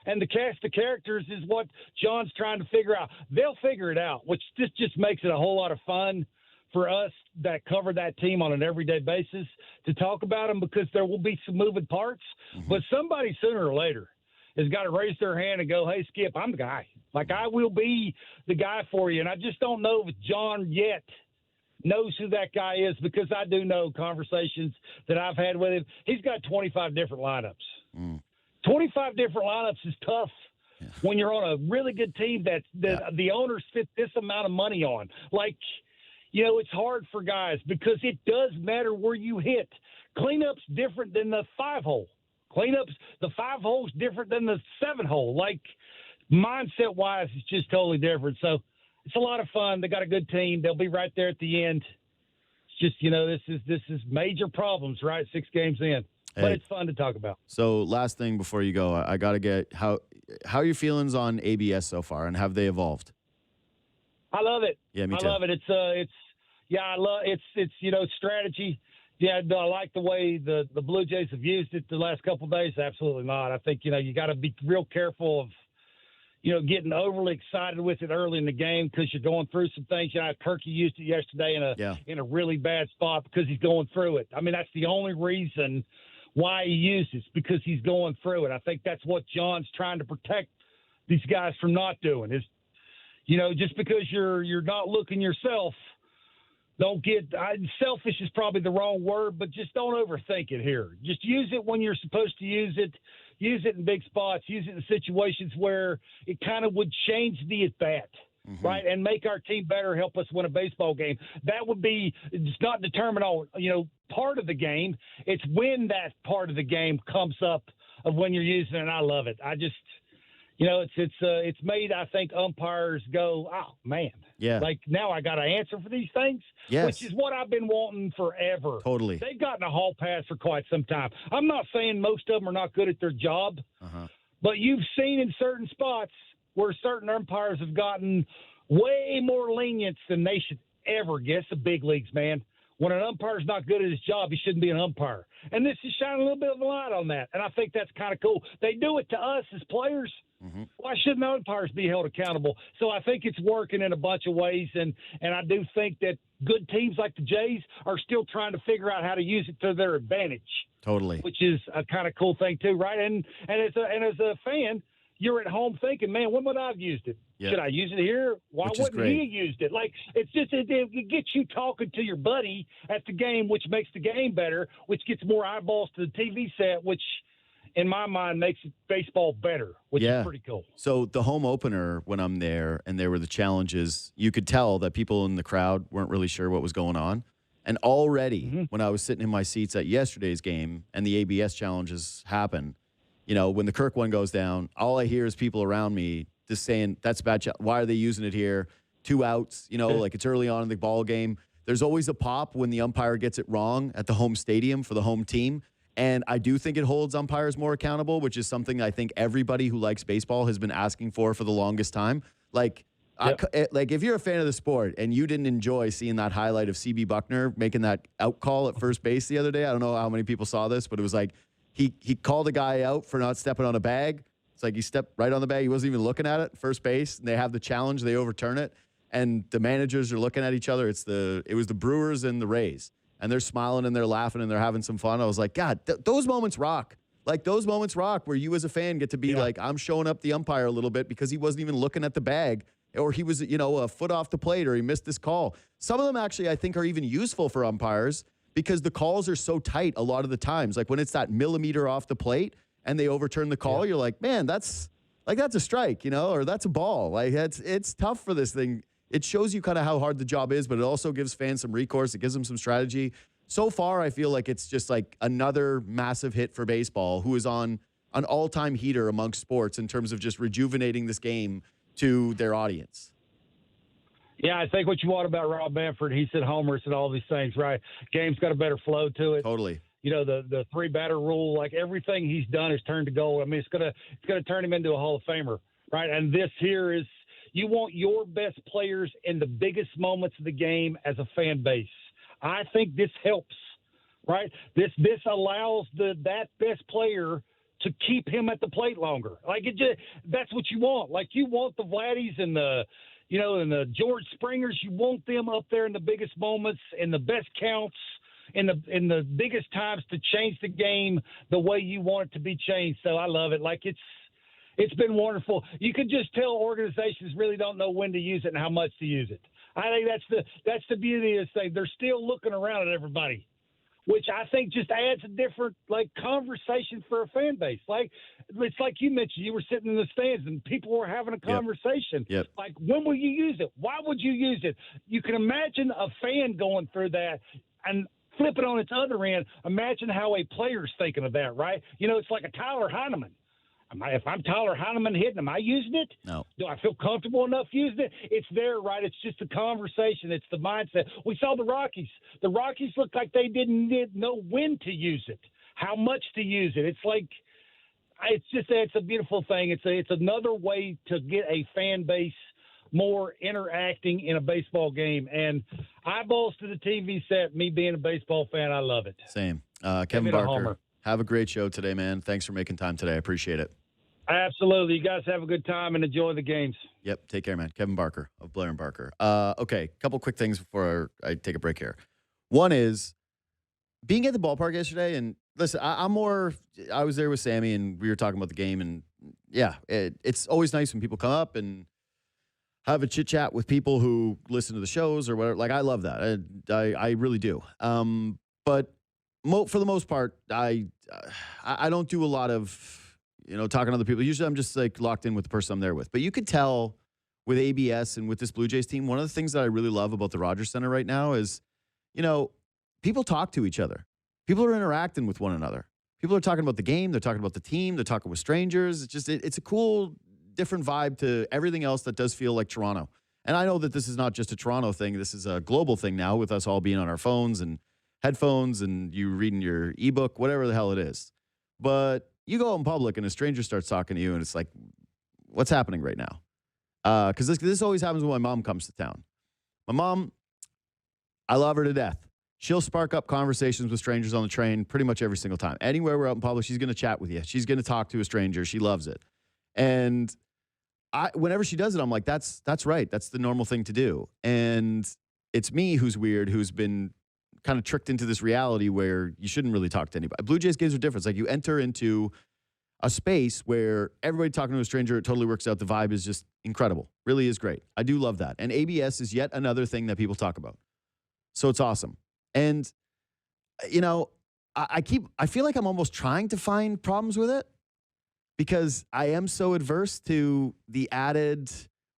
And the cast of characters is what John's trying to figure out. They'll figure it out, which just makes it a whole lot of fun for us that cover that team on an everyday basis to talk about them because there will be some moving parts. Mm-hmm. But somebody sooner or later has got to raise their hand and go, hey, Skip, I'm the guy. Like, I will be the guy for you. And I just don't know if John yet knows who that guy is because I do know conversations that I've had with him. He's got 25 different lineups. 25 different lineups is tough when you're on a really good team that the owners fit this amount of money on. Like, it's hard for guys because it does matter where you hit. Cleanup's different than the 5-hole. The 5-hole's different than the 7-hole. Like, mindset-wise, it's just totally different. So it's a lot of fun. They got a good team. They'll be right there at the end. It's just, this is major problems, right? 6 games in. But it's fun to talk about. So last thing before you go, I got to get how are your feelings on ABS so far, and have they evolved? I love it. Yeah, me too. I love it. It's strategy. Yeah, I like the way the Blue Jays have used it the last couple of days. Absolutely not. I think you got to be real careful of getting overly excited with it early in the game because you're going through some things. Kirky used it yesterday in a really bad spot because he's going through it. I mean, that's the only reason why he used it, because he's going through it. I think that's what John's trying to protect these guys from not doing is, just because you're not looking yourself, don't get selfish is probably the wrong word, but just don't overthink it here. Just use it when you're supposed to use it. Use it in big spots. Use it in situations where it kind of would change the at-bat. Mm-hmm. Right, and make our team better, help us win a baseball game. That would be it's not determine all part of the game. It's when that part of the game comes up of when you're using it. And I love it. I just it's made I think umpires go, oh man, yeah. Like now I got an answer for these things, yes. Which is what I've been wanting forever. Totally, they've gotten a hall pass for quite some time. I'm not saying most of them are not good at their job, but you've seen in certain spots where certain umpires have gotten way more lenience than they should ever get. It's the big leagues, man. When an umpire's not good at his job, he shouldn't be an umpire. And this is shining a little bit of a light on that. And I think that's kind of cool. They do it to us as players. Mm-hmm. Why shouldn't umpires be held accountable? So I think it's working in a bunch of ways. And I do think that good teams like the Jays are still trying to figure out how to use it to their advantage. Totally. Which is a kind of cool thing too, right? And as a fan, you're at home thinking, man, when would I have used it? Yep. Should I use it here? Why Which is wouldn't great. he have used it? Like, it's just, it gets you talking to your buddy at the game, which makes the game better, which gets more eyeballs to the TV set, which in my mind makes baseball better, which is pretty cool. So the home opener, when I'm there and there were the challenges, you could tell that people in the crowd weren't really sure what was going on. And already when I was sitting in my seats at yesterday's game and the ABS challenges happen, you know, when the Kirk one goes down, all I hear is people around me just saying, that's bad. Why are they using it here? 2 outs, you know, like it's early on in the ball game. There's always a pop when the umpire gets it wrong at the home stadium for the home team. And I do think it holds umpires more accountable, which is something I think everybody who likes baseball has been asking for the longest time. Like, like if you're a fan of the sport and you didn't enjoy seeing that highlight of CB Buckner making that out call at first base the other day, I don't know how many people saw this, but it was like he called a guy out for not stepping on a bag. It's like he stepped right on the bag. He wasn't even looking at it, first base. And they have the challenge. They overturn it. And the managers are looking at each other. It was the Brewers and the Rays. And they're smiling and they're laughing and they're having some fun. I was like, God, those moments rock. Like, those moments rock where you as a fan get to be like, I'm showing up the umpire a little bit because he wasn't even looking at the bag, or he was, you know, a foot off the plate, or he missed this call. Some of them actually, I think, are even useful for umpires because the calls are so tight a lot of the times. Like when it's that millimeter off the plate and they overturn the call, you're like, man, that's a strike, you know, or that's a ball. Like it's tough for this thing. It shows you kind of how hard the job is, but it also gives fans some recourse. It gives them some strategy. So far, I feel like it's just like another massive hit for baseball, who is on an all-time heater amongst sports in terms of just rejuvenating this game to their audience. Yeah, I think what you want about Rob Manfred, he said homers and all these things, right? Game's got a better flow to it. Totally. You know, the 3-batter rule, like everything he's done is turned to gold. I mean, it's gonna turn him into a Hall of Famer, right? And this here is, you want your best players in the biggest moments of the game as a fan base. I think this helps, right? This allows that best player to keep him at the plate longer. Like that's what you want. Like you want the Vladdies and the George Springers. You want them up there in the biggest moments, in the best counts, in the biggest times to change the game the way you want it to be changed. So I love it. Like it's been wonderful. You can just tell organizations really don't know when to use it and how much to use it. I think that's the beauty of this thing. They're still looking around at everybody, which I think just adds a different conversation for a fan base. Like it's like you mentioned, you were sitting in the stands and people were having a conversation. Yep. Like, when will you use it? Why would you use it? You can imagine a fan going through that and flip it on its other end. Imagine how a player's thinking of that, right? You know, it's like a Tyler Heineman. If I'm Tyler Heineman hitting, am I using it? No. Do I feel comfortable enough using it? It's there, right? It's just a conversation. It's the mindset. We saw the Rockies. The Rockies looked like they didn't know when to use it, how much to use it. It's like, it's a beautiful thing. It's another way to get a fan base more interacting in a baseball game. And eyeballs to the TV set, me being a baseball fan, I love it. Same. Kevin Barker, have a great show today, man. Thanks for making time today. I appreciate it. Absolutely. You guys have a good time and enjoy the games. Yep. Take care, man. Kevin Barker of Blair and Barker. Okay. A couple quick things before I take a break here. One is being at the ballpark yesterday. And listen, I was there with Sammy and we were talking about the game. And yeah, it's always nice when people come up and have a chit chat with people who listen to the shows or whatever. Like, I love that. I really do. But for the most part, I don't do a lot of, talking to other people. Usually I'm just like locked in with the person I'm there with. But you could tell with ABS and with this Blue Jays team, one of the things that I really love about the Rogers Center right now is, people talk to each other. People are interacting with one another. People are talking about the game. They're talking about the team. They're talking with strangers. It's just, it's a cool, different vibe to everything else that does feel like Toronto. And I know that this is not just a Toronto thing. This is a global thing now with us all being on our phones and headphones and you reading your ebook, whatever the hell it is. But you go out in public and a stranger starts talking to you and it's like, what's happening right now? Because this always happens when my mom comes to town. My mom, I love her to death. She'll spark up conversations with strangers on the train pretty much every single time. Anywhere we're out in public, she's going to chat with you. She's going to talk to a stranger. She loves it. And whenever she does it, I'm like, that's right. That's the normal thing to do. And it's me who's weird, who's been kind of tricked into this reality where you shouldn't really talk to anybody. Blue Jays games are different. It's like you enter into a space where everybody talking to a stranger, it totally works out. The vibe is just incredible. Really is great. I do love that. And ABS is yet another thing that people talk about. So it's awesome. And, you know, I feel like I'm almost trying to find problems with it because I am so adverse to the added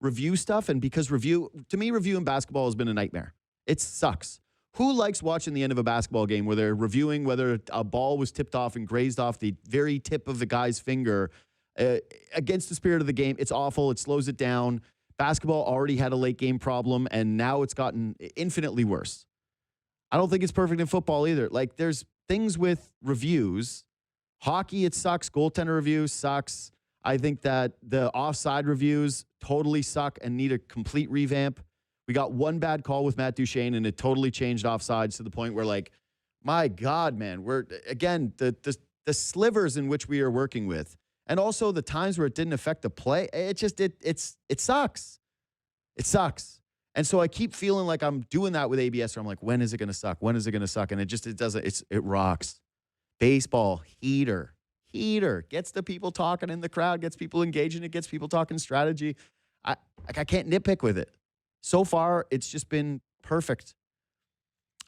review stuff. And because review in basketball has been a nightmare. It sucks. Who likes watching the end of a basketball game where they're reviewing whether a ball was tipped off and grazed off the very tip of the guy's finger against the spirit of the game? It's awful. It slows it down. Basketball already had a late game problem, and now it's gotten infinitely worse. I don't think it's perfect in football either. Like, there's things with reviews. Hockey, it sucks. Goaltender review sucks. I think that the offside reviews totally suck and need a complete revamp. We got one bad call with Matt Duchene, and it totally changed offsides to the point where, like, my God, man, we're, again, the slivers in which we are working with, and also the times where it didn't affect the play, it sucks. It sucks. And so I keep feeling like I'm doing that with ABS, where I'm like, when is it going to suck? When is it going to suck? And it doesn't, it rocks. Baseball, heater, gets the people talking in the crowd, gets people engaging, it gets people talking strategy. I can't nitpick with it. So far, it's just been perfect.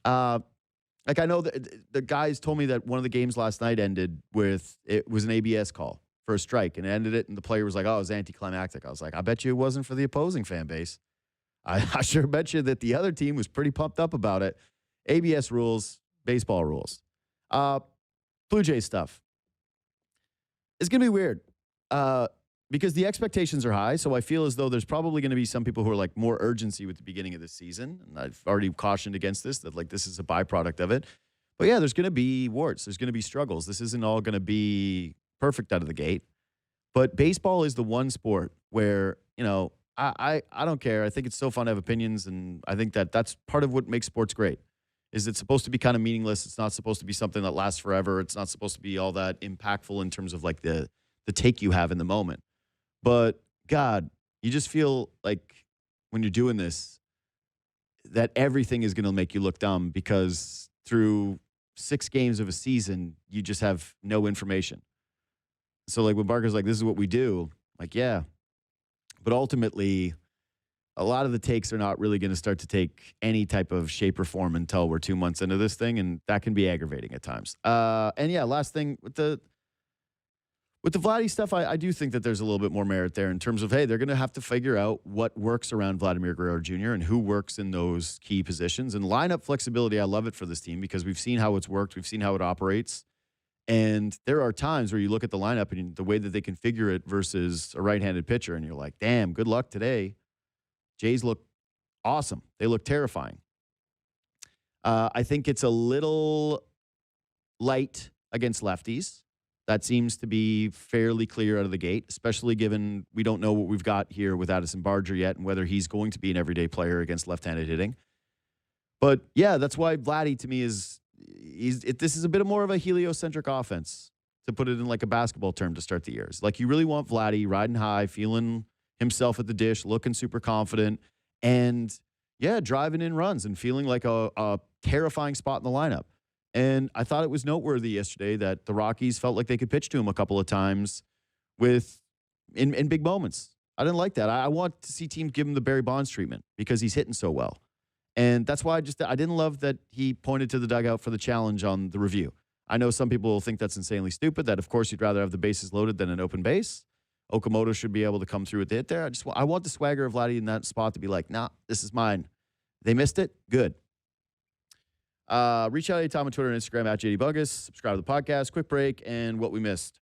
Like, I know that the guys told me that one of the games last night ended with, it was an ABS call for a strike, and it ended it, and the player was like, oh, it was anticlimactic. I was like, I bet you it wasn't for the opposing fan base. I sure bet you that the other team was pretty pumped up about it. ABS rules, baseball rules. Blue Jays stuff. It's going to be weird because the expectations are high. So I feel as though there's probably going to be some people who are like more urgency with the beginning of this season. And I've already cautioned against this, that like this is a byproduct of it. But yeah, there's going to be warts. There's going to be struggles. This isn't all going to be perfect out of the gate. But baseball is the one sport where, you know, I don't care. I think it's so fun to have opinions. And I think that that's part of what makes sports great. Is it's supposed to be kind of meaningless. It's not supposed to be something that lasts forever. It's not supposed to be all that impactful in terms of like the take you have in the moment. But God, you just feel like when you're doing this, that everything is going to make you look dumb because through 6 games of a season, you just have no information. So like when Barker's like, this is what we do, like, yeah. But ultimately, a lot of the takes are not really going to start to take any type of shape or form until we're 2 months into this thing, and that can be aggravating at times. And yeah, last thing with the Vladdy stuff, I do think that there's a little bit more merit there in terms of, hey, they're going to have to figure out what works around Vladimir Guerrero Jr. and who works in those key positions. And lineup flexibility, I love it for this team because we've seen how it's worked. We've seen how it operates. And there are times where you look at the lineup and the way that they configure it versus a right-handed pitcher, and you're like, damn, good luck today. Jays look awesome. They look terrifying. I think it's a little light against lefties. That seems to be fairly clear out of the gate, especially given we don't know what we've got here with Addison Barger yet and whether he's going to be an everyday player against left-handed hitting. But, yeah, that's why Vladdy, to me, this is a bit more of a heliocentric offense, to put it in like a basketball term to start the years. Like, you really want Vladdy riding high, feeling himself at the dish, looking super confident, and, yeah, driving in runs and feeling like a terrifying spot in the lineup. And I thought it was noteworthy yesterday that the Rockies felt like they could pitch to him a couple of times in big moments. I didn't like that. I want to see teams give him the Barry Bonds treatment because he's hitting so well. And that's why I didn't love that he pointed to the dugout for the challenge on the review. I know some people will think that's insanely stupid, that, of course, you'd rather have the bases loaded than an open base. Okamoto should be able to come through with the hit there. I want the swagger of Vladdy in that spot to be like, nah, this is mine. They missed it? Good. Reach out anytime on Twitter and Instagram at JD Bunkis. Subscribe to the podcast. Quick break and what we missed.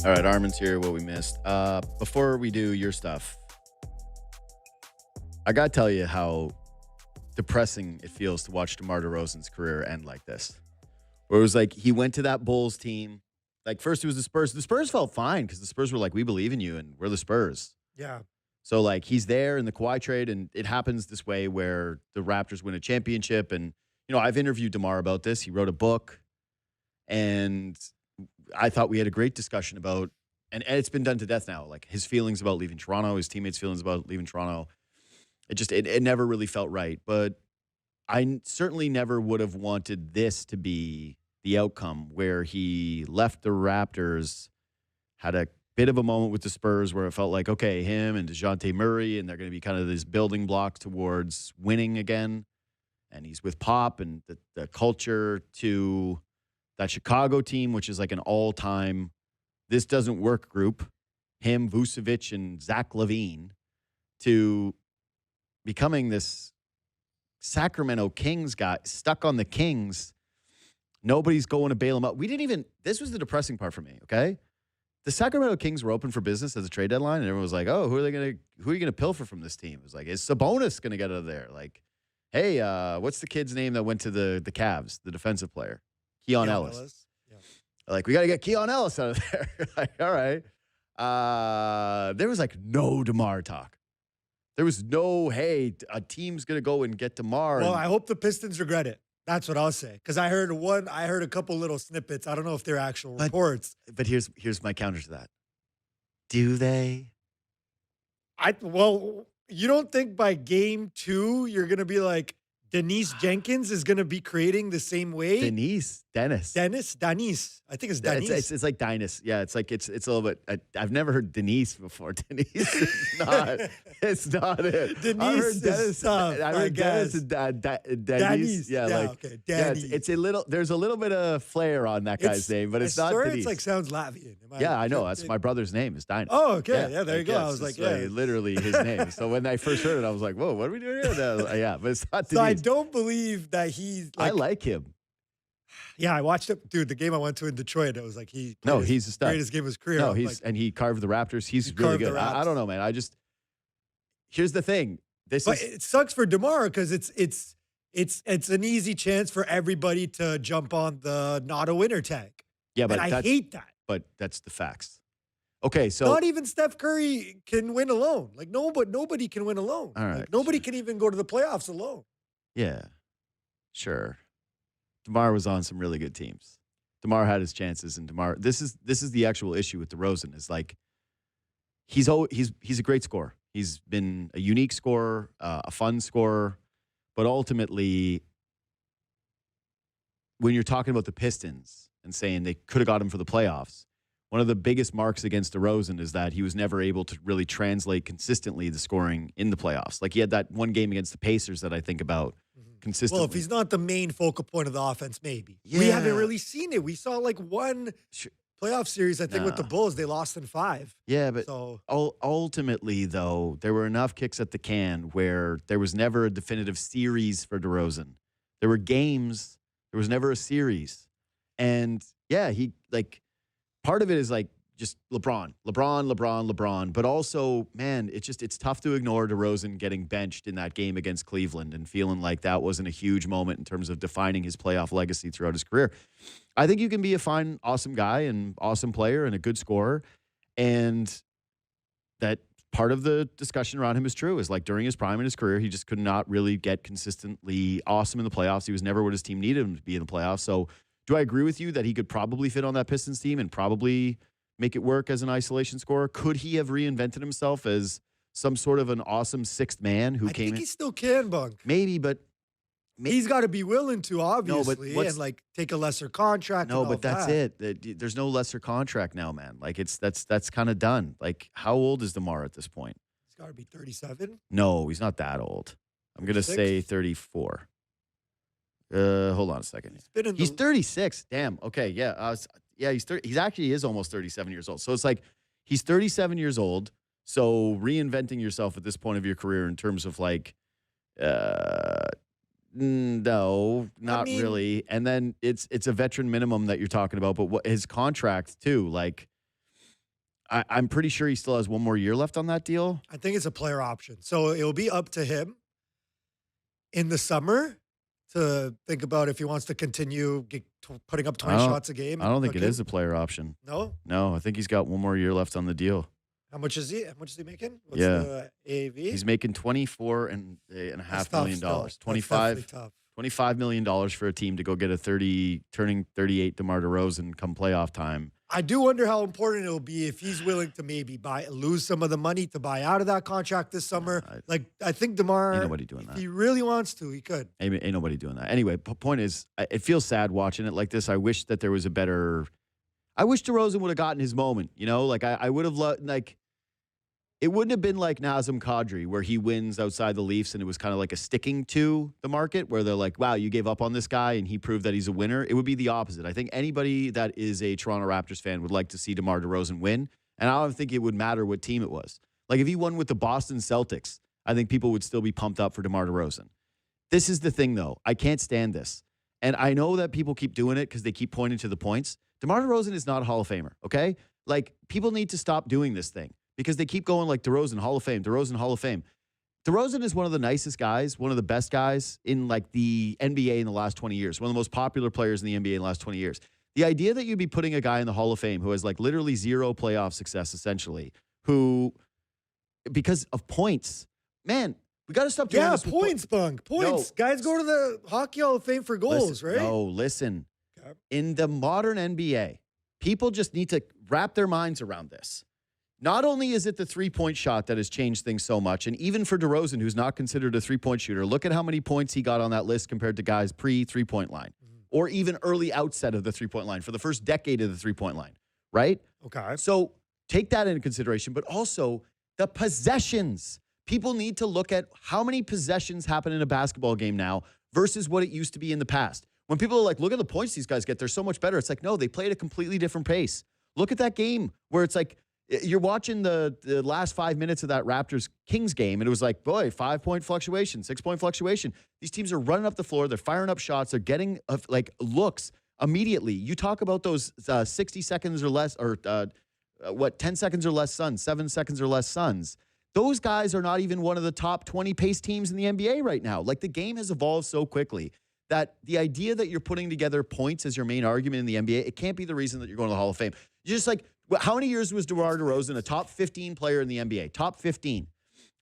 All right, Armin's here. What we missed. Before we do your stuff, I got to tell you how depressing it feels to watch DeMar DeRozan's career end like this. Where it was like he went to that Bulls team. Like first it was the Spurs. The Spurs felt fine because the Spurs were like, we believe in you and we're the Spurs. Yeah. So like he's there in the Kawhi trade, and it happens this way where the Raptors win a championship. And, you know, I've interviewed DeMar about this. He wrote a book, and I thought we had a great discussion about, and it's been done to death now, like his feelings about leaving Toronto, his teammates' feelings about leaving Toronto. It never really felt right. But I certainly never would have wanted this to be the outcome where he left the Raptors, had a bit of a moment with the Spurs where it felt like, okay, him and DeJounte Murray, and they're going to be kind of this building block towards winning again. And he's with Pop and the culture to that Chicago team, which is like an all-time, this doesn't work group, him, Vucevic, and Zach LaVine, to becoming this Sacramento Kings guy, stuck on the Kings. Nobody's going to bail him out. This was the depressing part for me, okay? The Sacramento Kings were open for business as a trade deadline, and everyone was like, oh, who are you going to pilfer from this team? It was like, is Sabonis going to get out of there? Like, hey, what's the kid's name that went to the Cavs, the defensive player? Keon Ellis. Yeah. Like, we got to get Keon Ellis out of there. Like, all right. There was like no DeMar talk. There was no, hey, a team's going to go and get DeMar. Well, I hope the Pistons regret it. That's what I'll say. Because I heard a couple little snippets. I don't know if they're actual reports. But here's my counter to that. Do they? Well, you don't think by game 2 you're gonna be like Denise Jenkins is gonna be creating the same way? Denise. I think it's Denise. It's like Dennis. Yeah, it's like it's a little bit. I've never heard Denise before. Denise is not. It's not it. Denise I heard Dennis. is tough, I heard Dennis and Denise. Yeah, like okay. Denise. Yeah, it's a little. There's a little bit of flair on that guy's name, but it's not Denise. It's like sounds Latvian. Yeah, I know. That's my brother's name is Dennis. Oh, okay. Yeah, there you go. I was like, yeah, literally his name. So when I first heard it, I was like, whoa, what are we doing here? Yeah, but it's not Denise. So I don't believe that he's. I like him. Yeah, I watched it, dude. The game I went to in Detroit, it was like he's a stud. Greatest game of his career. No, and he carved the Raptors. He's really good. I don't know, man. Here's the thing. It sucks for DeMar because it's an easy chance for everybody to jump on the not a winner tag. Yeah, but I hate that. But that's the facts. Okay, so not even Steph Curry can win alone. Like nobody can win alone. All right, like, nobody can even go to the playoffs alone. Yeah, sure. DeMar was on some really good teams. DeMar had his chances, and DeMar. This is the actual issue with DeRozan is like he's a great scorer. He's been a unique scorer, a fun scorer, but ultimately, when you're talking about the Pistons and saying they could have got him for the playoffs, one of the biggest marks against DeRozan is that he was never able to really translate consistently the scoring in the playoffs. Like he had that one game against the Pacers that I think about consistently. Well, if he's not the main focal point of the offense, maybe. Yeah. We haven't really seen it. We saw like one playoff series, I think, with the Bulls. They lost in 5. Yeah, but ultimately, though, there were enough kicks at the can where there was never a definitive series for DeRozan. There were games. There was never a series. And, yeah, he, like, part of it is, like, just LeBron. But also, man, it's tough to ignore DeRozan getting benched in that game against Cleveland and feeling like that wasn't a huge moment in terms of defining his playoff legacy throughout his career. I think you can be a fine, awesome guy and awesome player and a good scorer. And that part of the discussion around him is true. Is like during his prime in his career, he just could not really get consistently awesome in the playoffs. He was never what his team needed him to be in the playoffs. So do I agree with you that he could probably fit on that Pistons team and probably make it work as an isolation scorer? Could he have reinvented himself as some sort of an awesome sixth man who came in? I think he still can, Bunk. Maybe, but he's got to be willing to, obviously, and like take a lesser contract. No, but that's it. There's no lesser contract now, man. Like that's kind of done. Like how old is DeMar at this point? He's got to be 37. No, he's not that old. I'm gonna say 34. Hold on a second. He's 36. Damn. Okay. Yeah. He's 30. He's actually is almost 37 years old. So it's like he's 37 years old. So reinventing yourself at this point of your career in terms of like, no, not really. And then it's a veteran minimum that you're talking about, but his contract too, like I'm pretty sure he still has one more year left on that deal. I think it's a player option. So it'll be up to him in the summer to think about if he wants to continue putting up 20 shots a game. I don't think it is a player option. No? No, I think he's got one more year left on the deal. How much is he? How much is he making? What's Yeah. the AAV? He's making $24.5 million. That's $25 tough. $25 million for a team to go get a turning 38 DeMar DeRozan come playoff time. I do wonder how important it'll be if he's willing to maybe lose some of the money to buy out of that contract this summer. I think DeMar, Ain't nobody doing if that. he really wants to, he could. Ain't nobody doing that. Anyway, point is, it feels sad watching it like this. I wish that there was a better. I wish DeRozan would have gotten his moment. You know, like I would have loved like. It wouldn't have been like Nazem Kadri where he wins outside the Leafs and it was kind of like a sticking to the market where they're like, wow, you gave up on this guy and he proved that he's a winner. It would be the opposite. I think anybody that is a Toronto Raptors fan would like to see DeMar DeRozan win. And I don't think it would matter what team it was. Like if he won with the Boston Celtics, I think people would still be pumped up for DeMar DeRozan. This is the thing though. I can't stand this. And I know that people keep doing it because they keep pointing to the points. DeMar DeRozan is not a Hall of Famer, okay? Like people need to stop doing this thing. Because they keep going like DeRozan, Hall of Fame, DeRozan, Hall of Fame. DeRozan is one of the nicest guys, one of the best guys in like the NBA in the last 20 years, one of the most popular players in the NBA in the last 20 years. The idea that you'd be putting a guy in the Hall of Fame who has like literally zero playoff success, essentially, who, because of points, man, we got to stop doing this. Points, Bunk. Points. No. Guys go to the Hockey Hall of Fame for goals, right? No, listen. Okay. In the modern NBA, people just need to wrap their minds around this. Not only is it the three-point shot that has changed things so much, and even for DeRozan, who's not considered a three-point shooter, look at how many points he got on that list compared to guys pre-three-point line, or even early outset of the three-point line for the first decade of the three-point line, right? Okay. So take that into consideration, but also the possessions. People need to look at how many possessions happen in a basketball game now versus what it used to be in the past. When people are like, look at the points these guys get, they're so much better. It's like, no, they play at a completely different pace. Look at that game where it's like, you're watching the last 5 minutes of that Raptors-Kings game, and it was like, boy, 5-point fluctuation, 6-point fluctuation. These teams are running up the floor. They're firing up shots. They're getting, like, looks immediately. You talk about those 60 seconds or less, or 10 seconds or less Suns, 7 seconds or less Suns. Those guys are not even one of the top 20 pace teams in the NBA right now. Like, the game has evolved so quickly that the idea that you're putting together points as your main argument in the NBA, it can't be the reason that you're going to the Hall of Fame. You're just like, how many years was DeMar DeRozan a top 15 player in the NBA? Top 15.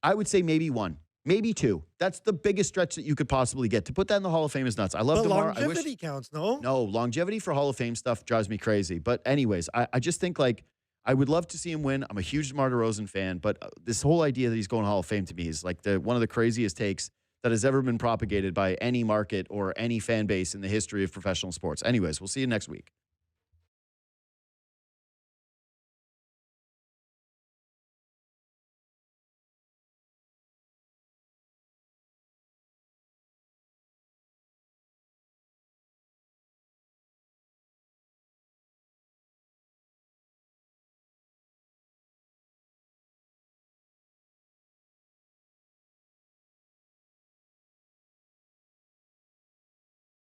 I would say maybe one, maybe two. That's the biggest stretch that you could possibly get. To put that in the Hall of Fame is nuts. I love DeMar. Longevity counts, no? No, longevity for Hall of Fame stuff drives me crazy. But anyways, I just think like I would love to see him win. I'm a huge DeMar DeRozan fan, but this whole idea that he's going to Hall of Fame to me is like one of the craziest takes that has ever been propagated by any market or any fan base in the history of professional sports. Anyways, we'll see you next week.